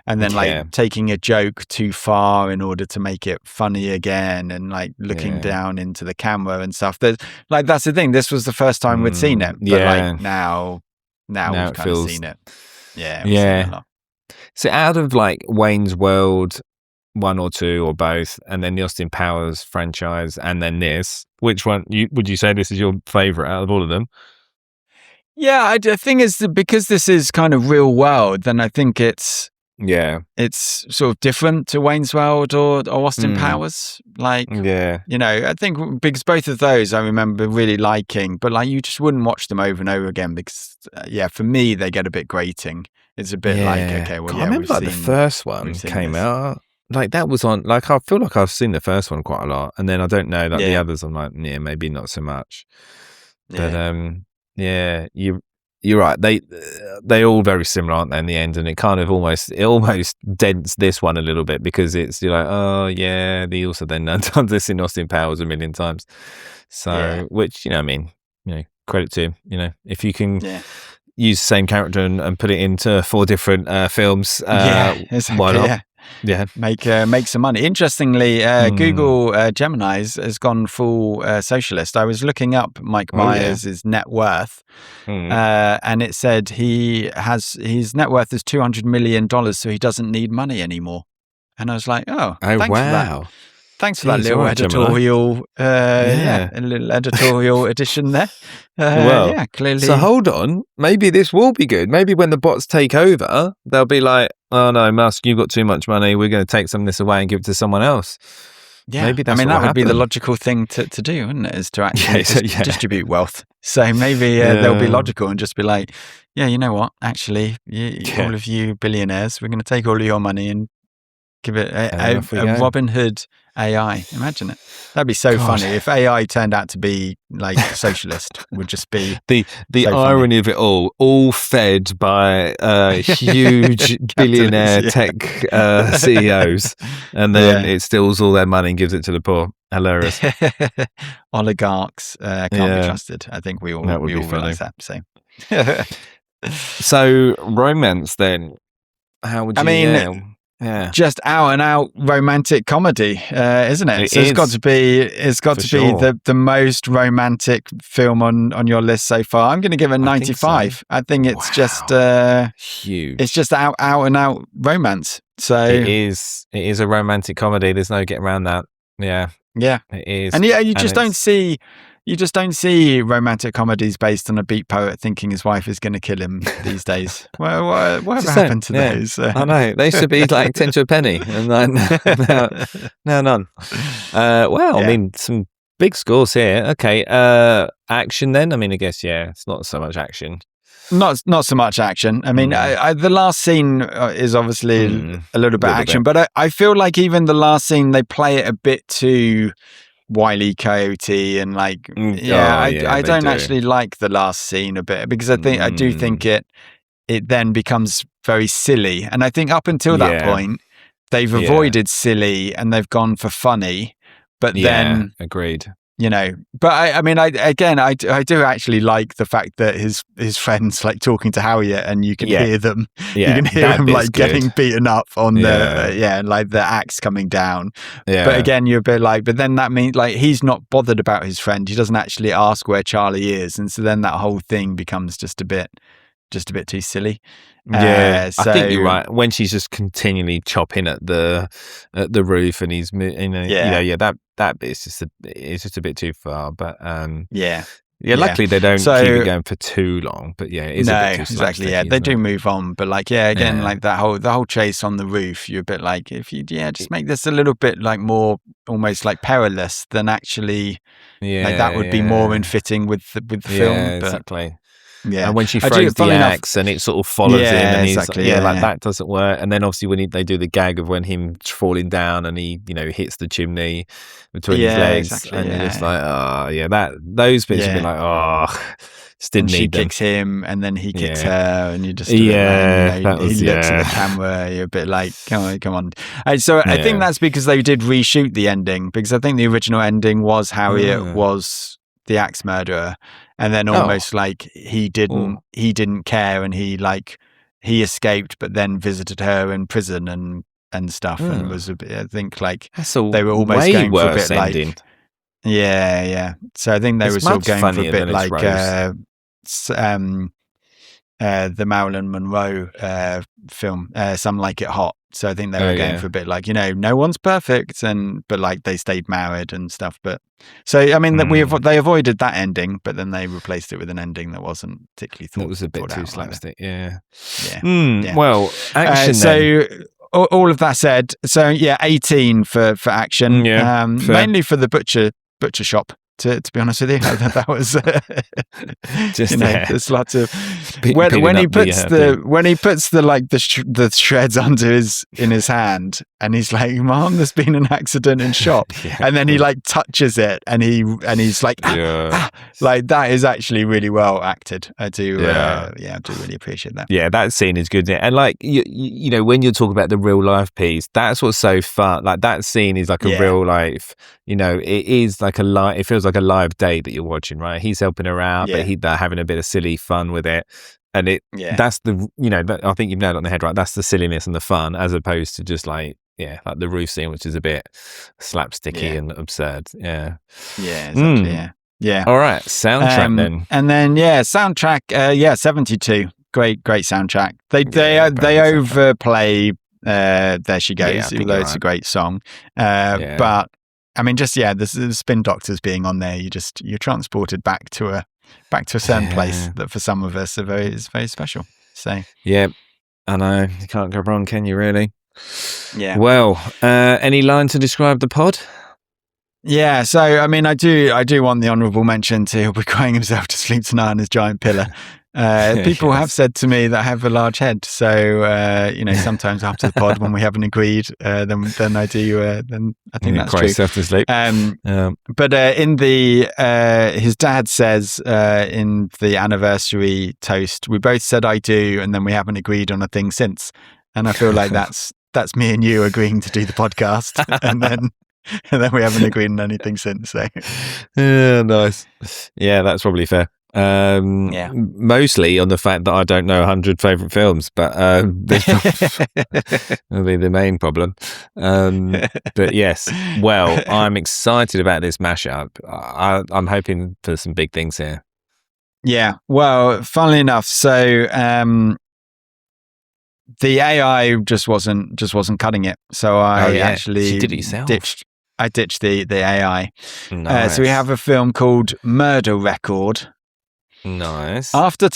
[SPEAKER 2] And then like taking a joke too far in order to make it funny again, and like looking down into the camera and stuff. There's like, that's the thing. This was the first time we'd seen it, but like now we've kind of seen it. Yeah.
[SPEAKER 1] So out of like Wayne's World 1 or 2 or both, and then the Austin Powers franchise, and then this, which one would you say this is your favorite out of all of them?
[SPEAKER 2] Yeah, the thing is that because this is kind of real world, then I think it's sort of different to Wayne's World or Austin Powers. Like, I think because both of those I remember really liking, but like you just wouldn't watch them over and over again because, for me, they get a bit grating. It's a bit like, okay, well,
[SPEAKER 1] I remember like the first one came out. Like that was on, like I feel like I've seen the first one quite a lot. And then I don't know, like the others I'm like, maybe not so much. But you're right. They all very similar, aren't they, in the end? And it kind of almost dents this one a little bit because you're like, oh yeah, they also then done this in Austin Powers a million times. So which, credit to, if you can use the same character and put it into 4 different films,
[SPEAKER 2] exactly,
[SPEAKER 1] why not? Yeah,
[SPEAKER 2] make some money. Interestingly, Google Gemini has gone full socialist. I was looking up Mike Myers' net worth, and it said his net worth is $200 million, so he doesn't need money anymore. And I was like, thanks for that. Thanks for that little editorial, a little editorial addition there. Clearly.
[SPEAKER 1] So hold on, maybe this will be good. Maybe when the bots take over, they'll be like, "Oh no, Musk, you've got too much money. We're going to take some of this away and give it to someone else."
[SPEAKER 2] Yeah,
[SPEAKER 1] maybe that
[SPEAKER 2] would be the logical thing to do, wouldn't it? Is to actually distribute wealth. So maybe they'll be logical and just be like, "Yeah, you know what? Actually, all of you billionaires, we're going to take all of your money and give it a Robin Hood AI. Imagine it. That'd be so funny if AI turned out to be like socialist. Would just be
[SPEAKER 1] the so irony funny. Of it all fed by huge billionaire tech CEOs, and then it steals all their money and gives it to the poor. Hilarious.
[SPEAKER 2] Oligarchs can't be trusted. I think we all realize that.
[SPEAKER 1] So romance then. How would you?
[SPEAKER 2] Just out and out romantic comedy, isn't it? It's got to be the most romantic film on your list so far. I'm going to give it 95. I think it's just
[SPEAKER 1] huge.
[SPEAKER 2] It's just out and out romance. So
[SPEAKER 1] it is a romantic comedy. There's no getting around that. Yeah,
[SPEAKER 2] it is. And you just don't see you just don't see romantic comedies based on a beat poet thinking his wife is going to kill him these days. Well, whatever happened to those?
[SPEAKER 1] I know. They should be like 10 to a penny. And now none. I mean, some big scores here. Okay. Action then? I mean, I guess, it's not so much action.
[SPEAKER 2] Not so much action. I mean, the last scene is obviously a little bit action, but I feel like even the last scene, they play it a bit too Wile E. Coyote and like, I don't actually like the last scene a bit because I do think it then becomes very silly. And I think up until that point, they've avoided silly and they've gone for funny, but then
[SPEAKER 1] agreed.
[SPEAKER 2] But I do actually like the fact that his friends like talking to Harriet and you can hear them. You can hear them like getting beaten up on like the axe coming down. Yeah. But again, you're a bit like, but then that means like he's not bothered about his friend. He doesn't actually ask where Charlie is, and so then that whole thing becomes just a bit too silly.
[SPEAKER 1] I think you're right. When she's just continually chopping at the roof, and he's that bit is just a bit too far. But luckily they don't keep it going for too long. But it is a bit too
[SPEAKER 2] exactly. Yeah, they do move on. But like again, like the whole chase on the roof, you're a bit like if you just make this a little bit like more almost like perilous than actually like that would be more in fitting with the film.
[SPEAKER 1] Exactly. Yeah, and when she throws the axe and it sort of follows him, and he's that doesn't work. And then obviously when they do the gag of when him falling down and he hits the chimney between his legs, and you're just like, those bits would be like, just didn't need them.
[SPEAKER 2] She kicks him, and then he kicks her, and you just he looks at the camera. You're a bit like, come on. So I think that's because they did reshoot the ending, because I think the original ending was Harriet was the axe murderer. And then almost like he didn't care, and he escaped, but then visited her in prison and stuff, and was a bit. I think like they were almost going for a bit ending. Like So I think they were sort of going for a bit like the Marilyn Monroe film, Some Like It Hot. So I think they were going for a bit like, no one's perfect, but like they stayed married and stuff. But so I mean that they avoided that ending, but then they replaced it with an ending that wasn't particularly thought.
[SPEAKER 1] It was a bit too slapstick.
[SPEAKER 2] Yeah.
[SPEAKER 1] Well, action.
[SPEAKER 2] So all of that said, 18 for action. Yeah. Mainly for the butcher shop. To be honest with you, that was
[SPEAKER 1] just
[SPEAKER 2] there's lots of when he puts the shreds under in his hand, and he's like, "Mom, there's been an accident in shop," and then he like touches it, and he's like, like that is actually really well acted. I do really appreciate that.
[SPEAKER 1] Yeah, that scene is good, and like you know when you're talking about the real life piece, that's what's so fun. Like that scene is like a real life. It is like it feels like a live date that you're watching, right? He's helping her out, but they're having a bit of silly fun with it, and that's the I think you've nailed it on the head, right? That's the silliness and the fun, as opposed to just like the roof scene, which is a bit slapsticky and absurd. Yeah,
[SPEAKER 2] exactly. Yeah.
[SPEAKER 1] All right, soundtrack then,
[SPEAKER 2] and then soundtrack. 72. Great soundtrack. They overplay. There She Goes, even though it's a great song. But I mean, just the Spin Doctors being on there, you're transported back to a certain place that for some of us is very special. So
[SPEAKER 1] I know, you can't go wrong, can you? Really?
[SPEAKER 2] Yeah.
[SPEAKER 1] Well, any line to describe the pod?
[SPEAKER 2] Yeah, so I mean, I do want the honourable mention to he'll be crying himself to sleep tonight on his giant pillow. People have said to me that I have a large head, so sometimes after the pod when we haven't agreed, then I do. Then I think that's true.
[SPEAKER 1] To sleep.
[SPEAKER 2] But in the his dad says in the anniversary toast, we both said I do, and then we haven't agreed on a thing since. And I feel like that's me and you agreeing to do the podcast, and then we haven't agreed on anything since. So.
[SPEAKER 1] Yeah, nice. Yeah, that's probably fair. Mostly on the fact that I don't know 100 favourite films, but that'll be the main problem. But yes, well, I'm excited about this mashup. I'm hoping for some big things here.
[SPEAKER 2] Yeah, well, funnily enough, so the AI just wasn't cutting it, so I actually
[SPEAKER 1] did it yourself.
[SPEAKER 2] ditched. I ditched the AI.
[SPEAKER 1] Nice.
[SPEAKER 2] So we have a film called Murder Record.
[SPEAKER 1] Nice.
[SPEAKER 2] After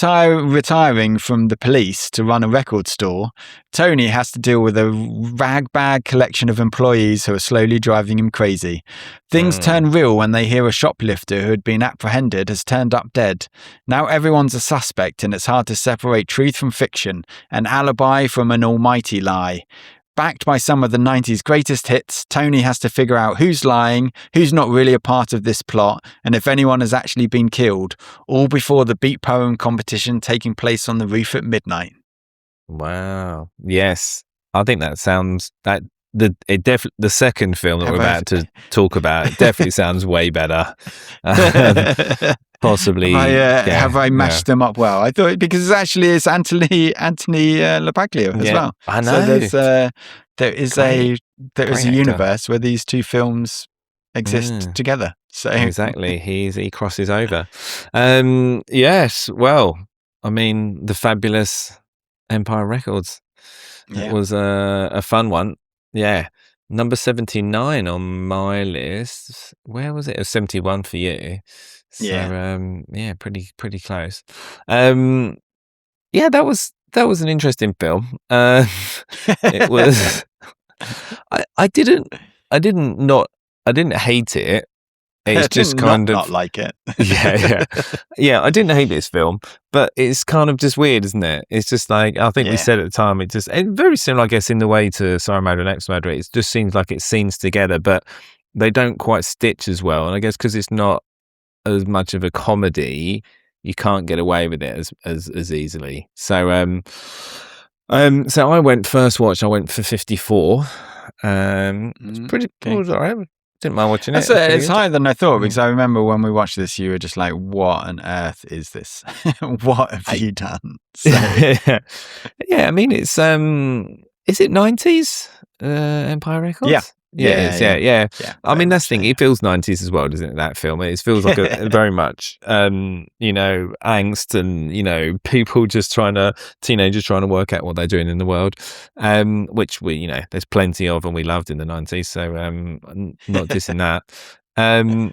[SPEAKER 2] retiring from the police to run a record store, Tony has to deal with a ragbag collection of employees who are slowly driving him crazy. Things turn real when they hear a shoplifter who had been apprehended has turned up dead. Now everyone's a suspect and it's hard to separate truth from fiction, an alibi from an almighty lie. Backed by some of the 90s greatest hits, Tony has to figure out who's lying, who's not really a part of this plot, and if anyone has actually been killed, all before the beat poem competition taking place on the roof at midnight.
[SPEAKER 1] Wow. Yes. I think that sounds the second film that we're about to talk about definitely sounds way better. Possibly.
[SPEAKER 2] Have I mashed them up well? I thought because it's Anthony LaPaglia as well.
[SPEAKER 1] I know.
[SPEAKER 2] So there is a universe where these two films exist together. So
[SPEAKER 1] exactly, he crosses over. Yes. Well, I mean, the fabulous Empire Records. It was a fun one. Yeah. Number 79 on my list. Where was it? It was 71 for you. So, pretty close. That was an interesting film. It was. I didn't hate it. It's just kind of
[SPEAKER 2] not like it.
[SPEAKER 1] I didn't hate this film, but it's kind of just weird, isn't it? It's just like I think we said at the time. It's very similar, I guess, in the way to Sorry Murder and Ex Murder. It just seems like it's scenes together, but they don't quite stitch as well. And I guess because it's not as much of a comedy, you can't get away with it as easily. So so I went first watch. I went for 54. It's pretty. It was all right. Didn't mind watching it.
[SPEAKER 2] It's higher than I thought because I remember when we watched this, you were just like, "What on earth is this? What have you done?" So.
[SPEAKER 1] I mean, it's is it 90s Empire Records? Yeah. I mean, that's the thing. It feels 90s as well, doesn't it? That film. It feels like a very much, angst and people teenagers trying to work out what they're doing in the world, which there's plenty of, and we loved in the 90s. So, not dissing that. I mean,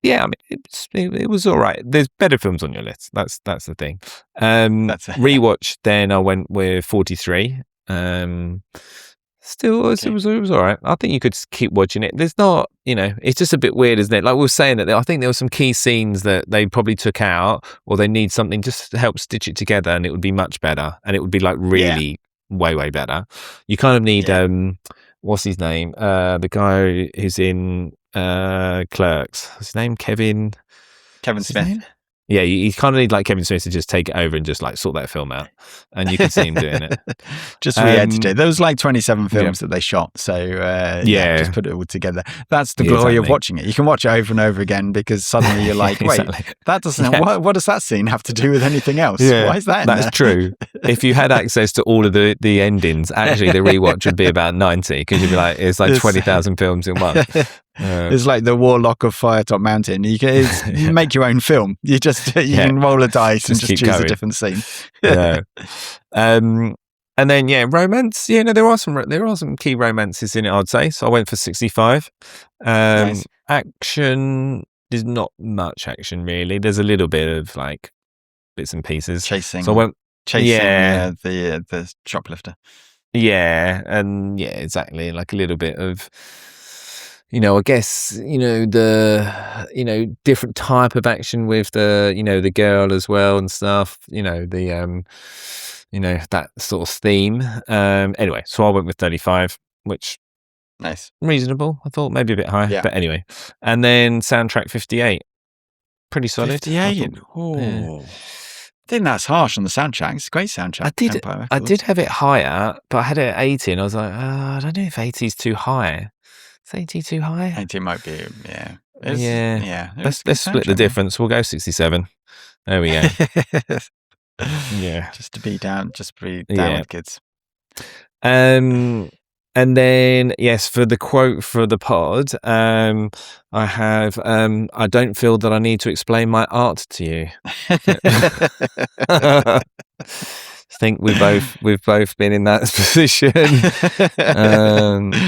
[SPEAKER 1] it was all right. There's better films on your list. That's the thing. Rewatch. Then I went with 43. Still, it was all right. I think you could keep watching it. There's not, it's just a bit weird, isn't it? Like we were saying that I think there were some key scenes that they probably took out, or they need something just to help stitch it together, and it would be much better, and it would be like really way better. You kind of need what's his name? The guy who's in Clerks. What's his name? Kevin
[SPEAKER 2] Smith.
[SPEAKER 1] Yeah, you kind of need like Kevin Smith to just take it over and just like sort that film out, and you can see him doing it.
[SPEAKER 2] Just re-edit it. There was like 27 films that they shot, so just put it all together. That's the glory of watching it. You can watch it over and over again because suddenly you're like, wait, that doesn't. What does that scene have to do with anything else? Why is that?
[SPEAKER 1] That's true. If you had access to all of the endings, actually the rewatch would be about 90 because you'd be like, it's like 20,000 films in one.
[SPEAKER 2] It's like the Warlock of Firetop Mountain. You can make your own film. You can roll a dice and just choose a different scene.
[SPEAKER 1] And then romance. There are some key romances in it, I'd say. So I went for 65.
[SPEAKER 2] Nice.
[SPEAKER 1] Action. There's not much action really. There's a little bit of like bits and pieces.
[SPEAKER 2] Chasing.
[SPEAKER 1] So I went
[SPEAKER 2] the shoplifter.
[SPEAKER 1] Yeah, and exactly. Like a little bit of. I guess, the, different type of action with the girl as well and stuff, that sort of theme. Anyway, so I went with 35, which
[SPEAKER 2] nice,
[SPEAKER 1] reasonable. I thought maybe a bit high, but anyway. And then soundtrack 58, pretty solid.
[SPEAKER 2] 58. I think that's harsh on the soundtrack. It's a great soundtrack.
[SPEAKER 1] I did have it higher, but I had it at 80 and I was like, I don't know if 80 is too high. Is 80 too high?
[SPEAKER 2] 80 might be,
[SPEAKER 1] Let's split the difference. We'll go 67. There we go.
[SPEAKER 2] Just to be down with kids.
[SPEAKER 1] And then, yes, for the quote for the pod, I have, I don't feel that I need to explain my art to you. think we've both been in that position.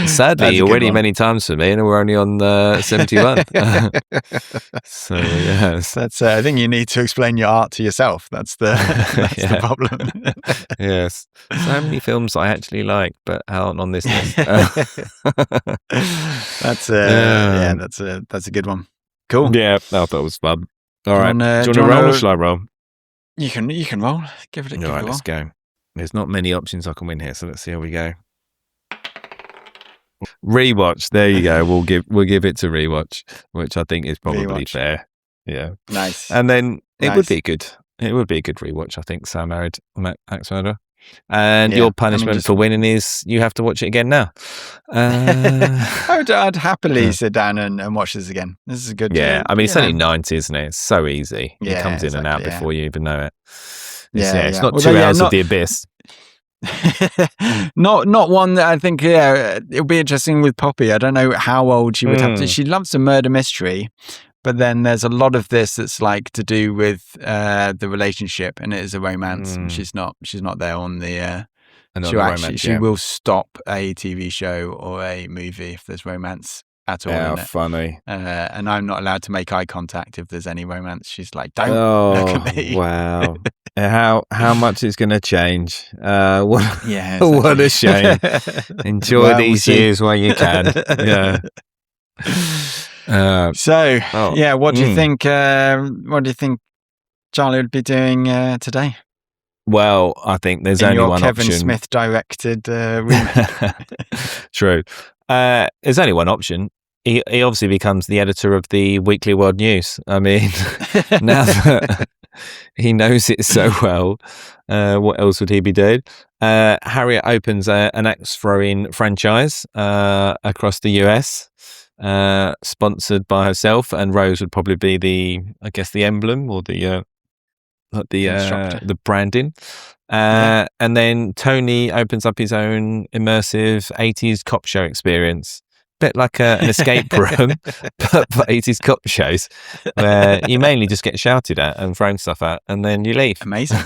[SPEAKER 1] Sadly, already many times for me, and we're only on 71. So yes,
[SPEAKER 2] that's. I think you need to explain your art to yourself. That's the the problem.
[SPEAKER 1] Yes, so many films I actually like, but aren't on this list.
[SPEAKER 2] That's a good one. Cool.
[SPEAKER 1] Yeah, I thought it was fun. All right, do you want to roll or shall I roll?
[SPEAKER 2] You can roll. Give it a
[SPEAKER 1] roll. Let's go. There's not many options I can win here, so let's see how we go. Rewatch. There you go. We'll give it to rewatch, which I think is probably fair. Yeah.
[SPEAKER 2] Nice.
[SPEAKER 1] And then it would be good. It would be a good rewatch, I think. So Married, Max Murder. And your punishment for winning is you have to watch it again now.
[SPEAKER 2] I'd happily sit down and watch this again. This is a good.
[SPEAKER 1] Yeah, I mean it's only 90, isn't it? It's so easy. It comes in and out before you even know it. It's not 2 hours of the abyss.
[SPEAKER 2] not one that I think. Yeah, it'll be interesting with Poppy. I don't know how old she would have to. She loves a murder mystery. But then there's a lot of this that's like to do with the relationship, and it is a romance. And she's not there on the. She will stop a TV show or a movie if there's romance at all.
[SPEAKER 1] How
[SPEAKER 2] in it.
[SPEAKER 1] Funny!
[SPEAKER 2] And I'm not allowed to make eye contact if there's any romance. She's like, "Don't look at me."
[SPEAKER 1] Wow! How much is going to change? What a shame. Enjoy these years while you can. Yeah.
[SPEAKER 2] What do you think? What do you think Charlie would be doing today?
[SPEAKER 1] Well, I think there's only one
[SPEAKER 2] Kevin
[SPEAKER 1] option.
[SPEAKER 2] Smith directed remake.
[SPEAKER 1] True. There's only one option. He obviously becomes the editor of the Weekly World News. I mean, now that he knows it so well, what else would he be doing? Harriet opens an axe throwing franchise across the US. Sponsored by herself, and Rose would probably be the emblem or the branding. And then Tony opens up his own immersive 80s cop show experience, bit like an escape room, but for 80s cop shows, where you mainly just get shouted at and thrown stuff at, and then you leave.
[SPEAKER 2] Amazing.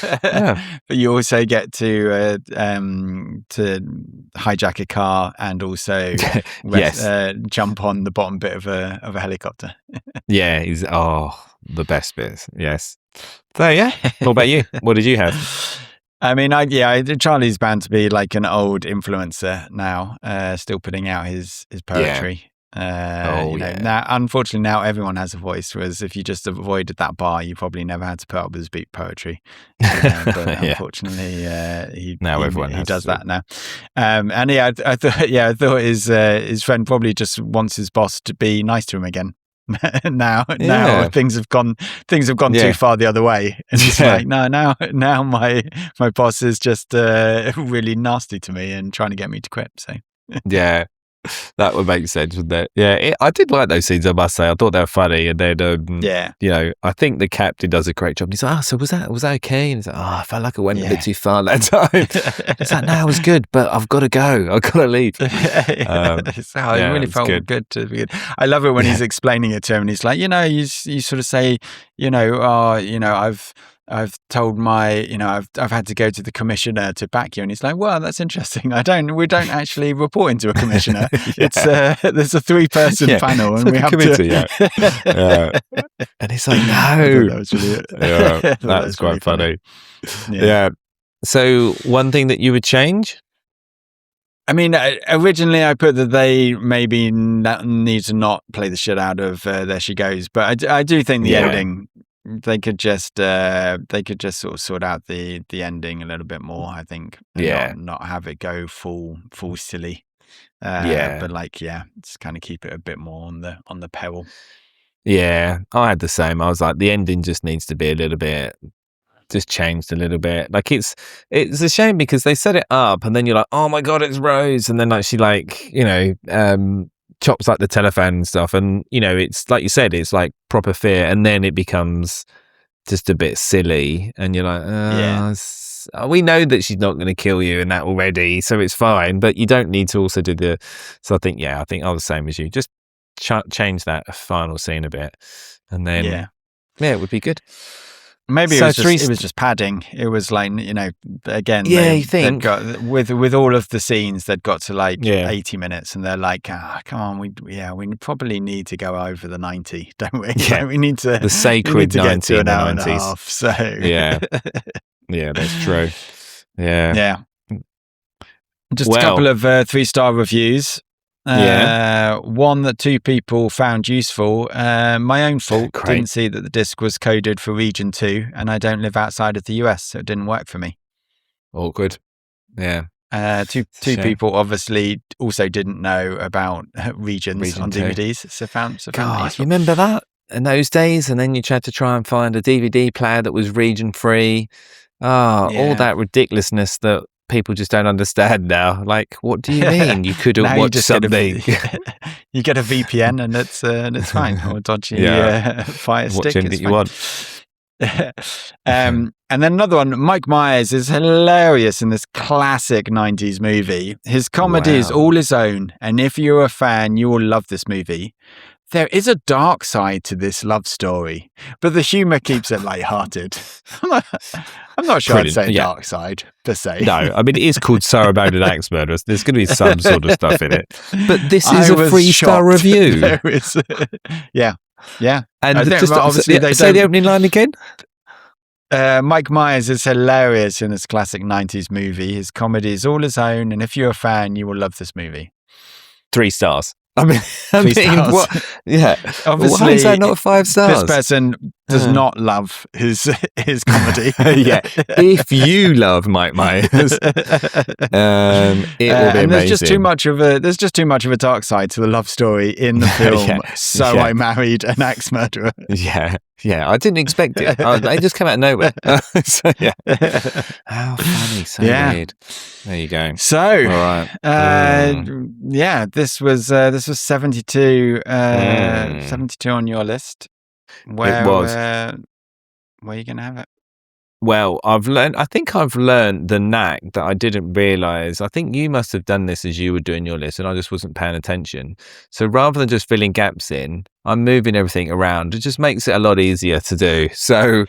[SPEAKER 2] But you also get to hijack a car and also jump on the bottom bit of a helicopter.
[SPEAKER 1] Yeah, he's the best bits. Yes. So yeah, what about you? What did you have?
[SPEAKER 2] I mean, Charlie's bound to be like an old influencer now, still putting out his poetry. Now, unfortunately, now everyone has a voice. Whereas if you just avoided that bar, you probably never had to put up with his beat poetry. But unfortunately, he does that now. I thought his friend probably just wants his boss to be nice to him again. now things have gone too far the other way, and it's like now my boss is just really nasty to me and trying to get me to quit. So
[SPEAKER 1] that would make sense, wouldn't it? Yeah, I did like those scenes, I must say. I thought they were funny, and then I think the captain does a great job. And he's like, so was that okay? And he's like, I felt like I went a bit too far that time. It's like, no, it was good, but I've got to go. I've got to leave.
[SPEAKER 2] I really felt good to be good. I love it when he's explaining it to him, and he's like, you sort of say, I've told I've had to go to the commissioner to back you, and he's like, well, that's interesting. We don't actually report into a commissioner. It's there's a 3-person panel, and we have
[SPEAKER 1] committee, to. And he's like, no,
[SPEAKER 2] that was really
[SPEAKER 1] that's quite funny. Yeah. So one thing that you would change?
[SPEAKER 2] I mean, originally I put that they maybe need to not play the shit out of There She Goes, but I do think the ending. They could just sort of sort out the ending a little bit more, I think. Not have it go full silly. But just kind of keep it a bit more on the peril.
[SPEAKER 1] Yeah, I had the same. I was like, the ending just needs to be a little bit, just changed a little bit. Like it's a shame because they set it up, and then you're like, oh my god, it's Rose, and then like she chops like the telephone and stuff, and it's like you said, it's like proper fear, and then it becomes just a bit silly, and you're like, we know that she's not going to kill you and that already, so it's fine, but you don't need to also do so I think I was the same as you, just change that final scene a bit, and then it would be good.
[SPEAKER 2] Maybe
[SPEAKER 1] So
[SPEAKER 2] it was just padding. It was like, again,
[SPEAKER 1] you think?
[SPEAKER 2] got, with all of the scenes, they'd got to like
[SPEAKER 1] Yeah.
[SPEAKER 2] 80 minutes, and they're like, come on, we probably need to go over the 90, don't we?
[SPEAKER 1] Yeah.
[SPEAKER 2] Like, we need to
[SPEAKER 1] The sacred
[SPEAKER 2] get
[SPEAKER 1] 90
[SPEAKER 2] to
[SPEAKER 1] in
[SPEAKER 2] an
[SPEAKER 1] the
[SPEAKER 2] hour and a
[SPEAKER 1] 90s.
[SPEAKER 2] half. So
[SPEAKER 1] Yeah, that's true. Yeah.
[SPEAKER 2] Just a couple of 3-star reviews. One that 2 people found useful. My own fault.
[SPEAKER 1] Great.
[SPEAKER 2] Didn't see that the disc was coded for region 2, and I don't live outside of the US, so it didn't work for me.
[SPEAKER 1] Awkward. Yeah.
[SPEAKER 2] Two people obviously also didn't know about regions on DVDs. So found
[SPEAKER 1] God, you remember that in those days? And then you tried to try and find a DVD player that was region free. All that ridiculousness that people just don't understand now. Like, what do you mean you couldn't watch something?
[SPEAKER 2] You get a VPN and it's fine. Or dodgy Fire Stick.
[SPEAKER 1] Watch anything you want.
[SPEAKER 2] And then another one, Mike Myers is hilarious in this classic 90s movie. His comedy is all his own, and if you're a fan, you will love this movie. There is a dark side to this love story, but the humor keeps it lighthearted. I'm not sure I'd say dark side per se.
[SPEAKER 1] No, I mean, it is called Sarah Bowden Axe Murderers. There's going to be some sort of stuff in it. But this is a 3-star review.
[SPEAKER 2] Yeah.
[SPEAKER 1] And obviously, say the opening line again.
[SPEAKER 2] Mike Myers is hilarious in this classic 90s movie. His comedy is all his own, and if you're a fan, you will love this movie.
[SPEAKER 1] 3 stars. I
[SPEAKER 2] 3 stars.
[SPEAKER 1] What? Yeah.
[SPEAKER 2] Obviously,
[SPEAKER 1] why is that not 5 stars?
[SPEAKER 2] This person does not love his comedy.
[SPEAKER 1] Yeah. If you love Mike Myers, it will be amazing.
[SPEAKER 2] There's just too much of a dark side to the love story in the film. I married an axe murderer.
[SPEAKER 1] Yeah. I didn't expect it. They just came out of nowhere. So yeah. How funny. So weird. There you go.
[SPEAKER 2] So,
[SPEAKER 1] all right.
[SPEAKER 2] this was 72. 72 on your list. Where are you going to have it?
[SPEAKER 1] Well, I think I've learned the knack that I didn't realise. I think you must have done this as you were doing your list and I just wasn't paying attention. So rather than just filling gaps in, I'm moving everything around. It just makes it a lot easier to do. So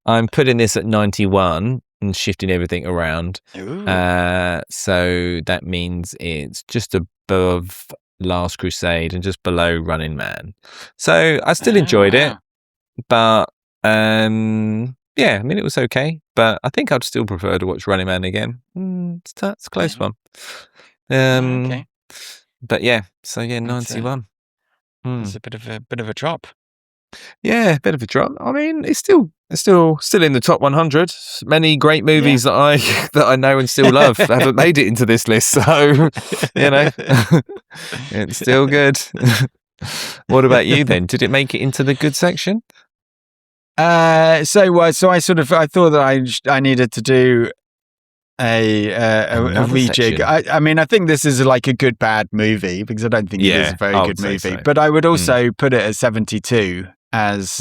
[SPEAKER 1] I'm putting this at 91 and shifting everything around. So that means it's just above Last Crusade and just below Running Man. So I still enjoyed it, but I mean, it was okay, but I think I'd still prefer to watch Running Man again. It's a close one.
[SPEAKER 2] Okay.
[SPEAKER 1] But so 91.
[SPEAKER 2] It's a bit of a drop.
[SPEAKER 1] Yeah, a bit of a drop. I mean, it's still in the top 100. Many great movies that I know and still love haven't made it into this list, so it's still good. What about you then? Did it make it into the good section?
[SPEAKER 2] So I thought that I needed to do a rejig. I think this is like a good bad movie because I don't think it is a very good movie. So. But I would also put it as 72 as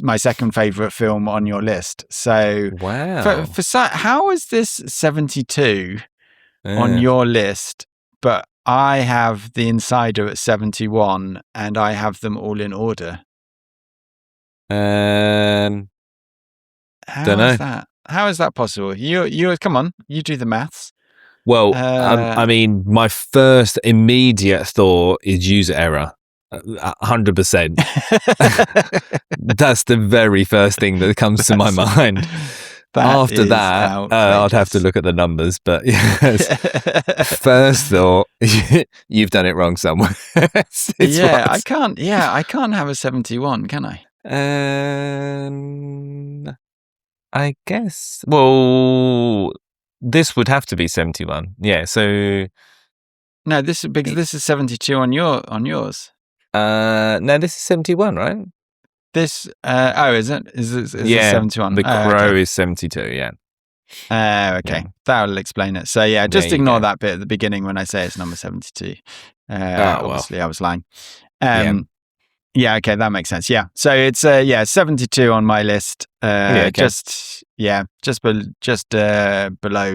[SPEAKER 2] my second favorite film on your list. So
[SPEAKER 1] wow,
[SPEAKER 2] how is this 72 on your list? But I have The Insider at 71, and I have them all in order.
[SPEAKER 1] Don't know.
[SPEAKER 2] How is that possible? You come on, you do the maths.
[SPEAKER 1] Well, I mean, my first immediate thought is user error. 100%. That's the very first thing that comes to my mind. After that, I'd have to look at the numbers. But yes, first thought, you've done it wrong somewhere.
[SPEAKER 2] I can't have a 71, can I?
[SPEAKER 1] I guess. Well, this would have to be 71. Yeah. So
[SPEAKER 2] no, this is 72 on yours.
[SPEAKER 1] No, this is 71, right?
[SPEAKER 2] This is it? Is it 71?
[SPEAKER 1] The Crow is 72. Yeah.
[SPEAKER 2] Okay. That'll explain it. So just ignore that bit at the beginning when I say it's number 72. Obviously, I was lying. Okay, that makes sense. Yeah, so it's 72 on my list. Just below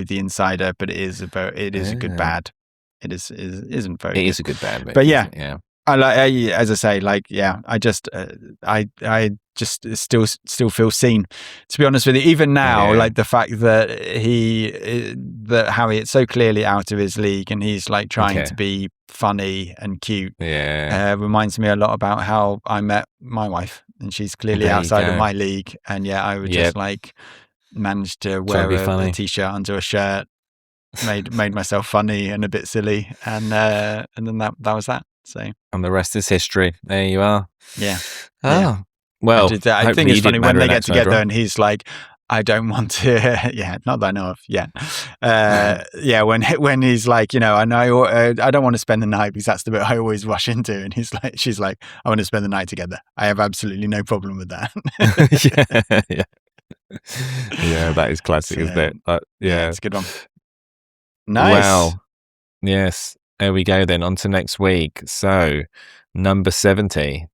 [SPEAKER 2] The Insider, but it is a good bad. It isn't very.
[SPEAKER 1] It is a good bad,
[SPEAKER 2] but I like, as I say, I just still feel seen. To be honest with you, even now, like the fact that Howie, it's so clearly out of his league, and he's like trying to be funny and cute. Reminds me a lot about how I met my wife, and she's clearly outside of my league, and I would just like manage to wear a t-shirt under a shirt, made myself funny and a bit silly, and then that was that. So, and
[SPEAKER 1] the rest is history. There you are.
[SPEAKER 2] Well, I think it's funny when they get together and he's like, I don't want to, not that I know of yet. When he's like, I know I don't want to spend the night, because that's the bit I always rush into. And she's like, I want to spend the night together. I have absolutely no problem with that.
[SPEAKER 1] That is classic, isn't it?
[SPEAKER 2] It's a good one. Nice.
[SPEAKER 1] Wow. Yes. There we go then. On to next week. So, number 70.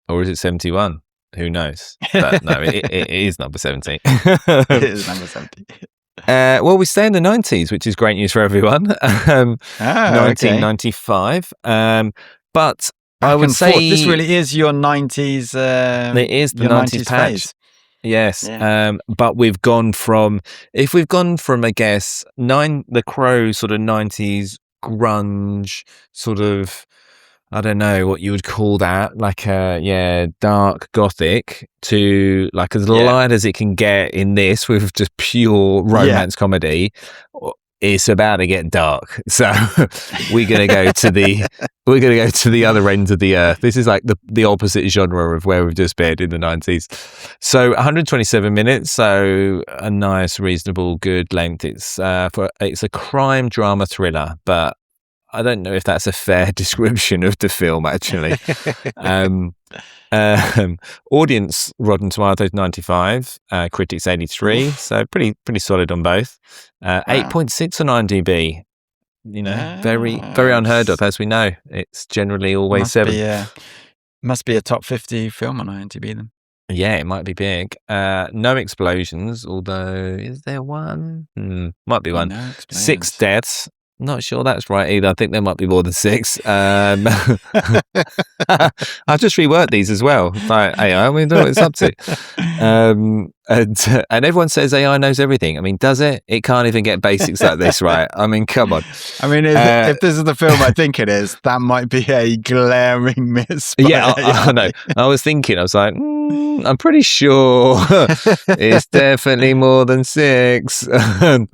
[SPEAKER 1] Or is it 71? Who knows? But no, it is number 70.
[SPEAKER 2] It is number 70.
[SPEAKER 1] Well, we stay in the 90s, which is great news for everyone. 1995. But I would say
[SPEAKER 2] this really is your 90s.
[SPEAKER 1] It is the 90s patch. Phase. Yes. But we've gone from, I guess, The Crow sort of 90s grunge sort of, I don't know what you would call that, like dark gothic, to like as light as it can get in this with just pure romance comedy. It's about to get dark, so we're gonna go to the other end of the earth. This is like the opposite genre of where we've just been in the 90s. So 127 minutes, so a nice, reasonable, good length. It's a crime drama thriller, but I don't know if that's a fair description of the film, actually. Audience Rotten Tomatoes 95, critics 83, so pretty solid on both. 8.6 on IMDb. Very very unheard of, as we know. It's generally always 7.
[SPEAKER 2] Must be a top 50 film on IMDb then.
[SPEAKER 1] Yeah, it might be big. No explosions, although is there one? Might be one. No 6 deaths. Not sure that's right either. I think there might be more than 6. I've just reworked these as well. Like AI, we know what it's up to. And everyone says AI knows everything. I mean, does it? It can't even get basics like this, right? I mean, come on.
[SPEAKER 2] I mean, if this is the film I think it is, that might be a glaring miss.
[SPEAKER 1] I know. I was like, I'm pretty sure it's definitely more than 6. And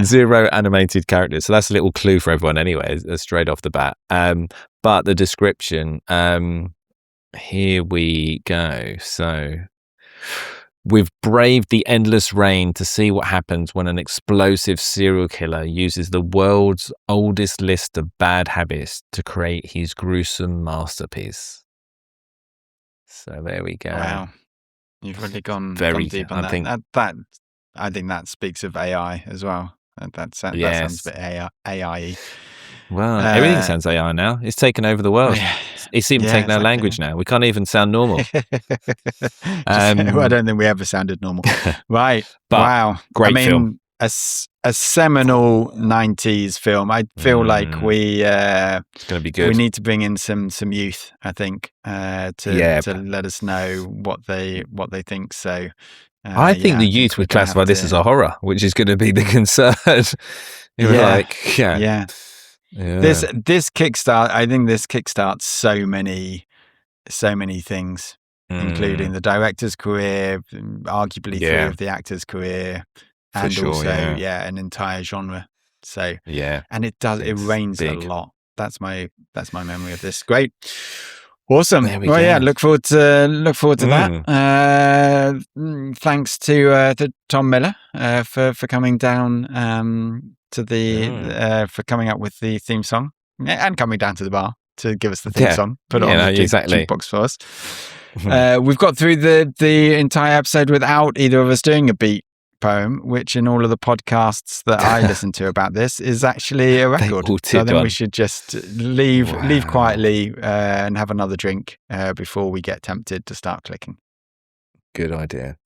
[SPEAKER 1] 0 animated characters. So that's a little clue for everyone anyway, straight off the bat. But the description, here we go. So, we've braved the endless rain to see what happens when an explosive serial killer uses the world's oldest list of bad habits to create his gruesome masterpiece. So there we go.
[SPEAKER 2] Wow, you've really gone deep on that. I think that speaks of AI as well. That sounds a bit AI-y.
[SPEAKER 1] Well, everything sounds AI now. It's taken over the world. It's even taken our language now. We can't even sound normal.
[SPEAKER 2] I don't think we ever sounded normal. Right.
[SPEAKER 1] But
[SPEAKER 2] wow.
[SPEAKER 1] Great film.
[SPEAKER 2] A seminal 90s film. I feel like
[SPEAKER 1] it's going to be good.
[SPEAKER 2] We need to bring in some youth, I think, to let us know what they think. So
[SPEAKER 1] I think the youth would classify this as a horror, which is going to be the concern. This kickstart. I think this kickstarts so many things, including the director's career, arguably 3 of the actor's career, and also an entire genre. So and it rains big. A lot. That's my memory of this. Great. Awesome. Well, look forward to that. Thanks to Tom Miller for coming down to the for coming up with the theme song and coming down to the bar to give us the theme song. Put it on the jukebox for us. We've got through the entire episode without either of us doing a beat poem, which in all of the podcasts that I listen to about this is actually a record. So I think we should just leave quietly and have another drink before we get tempted to start clicking. Good idea.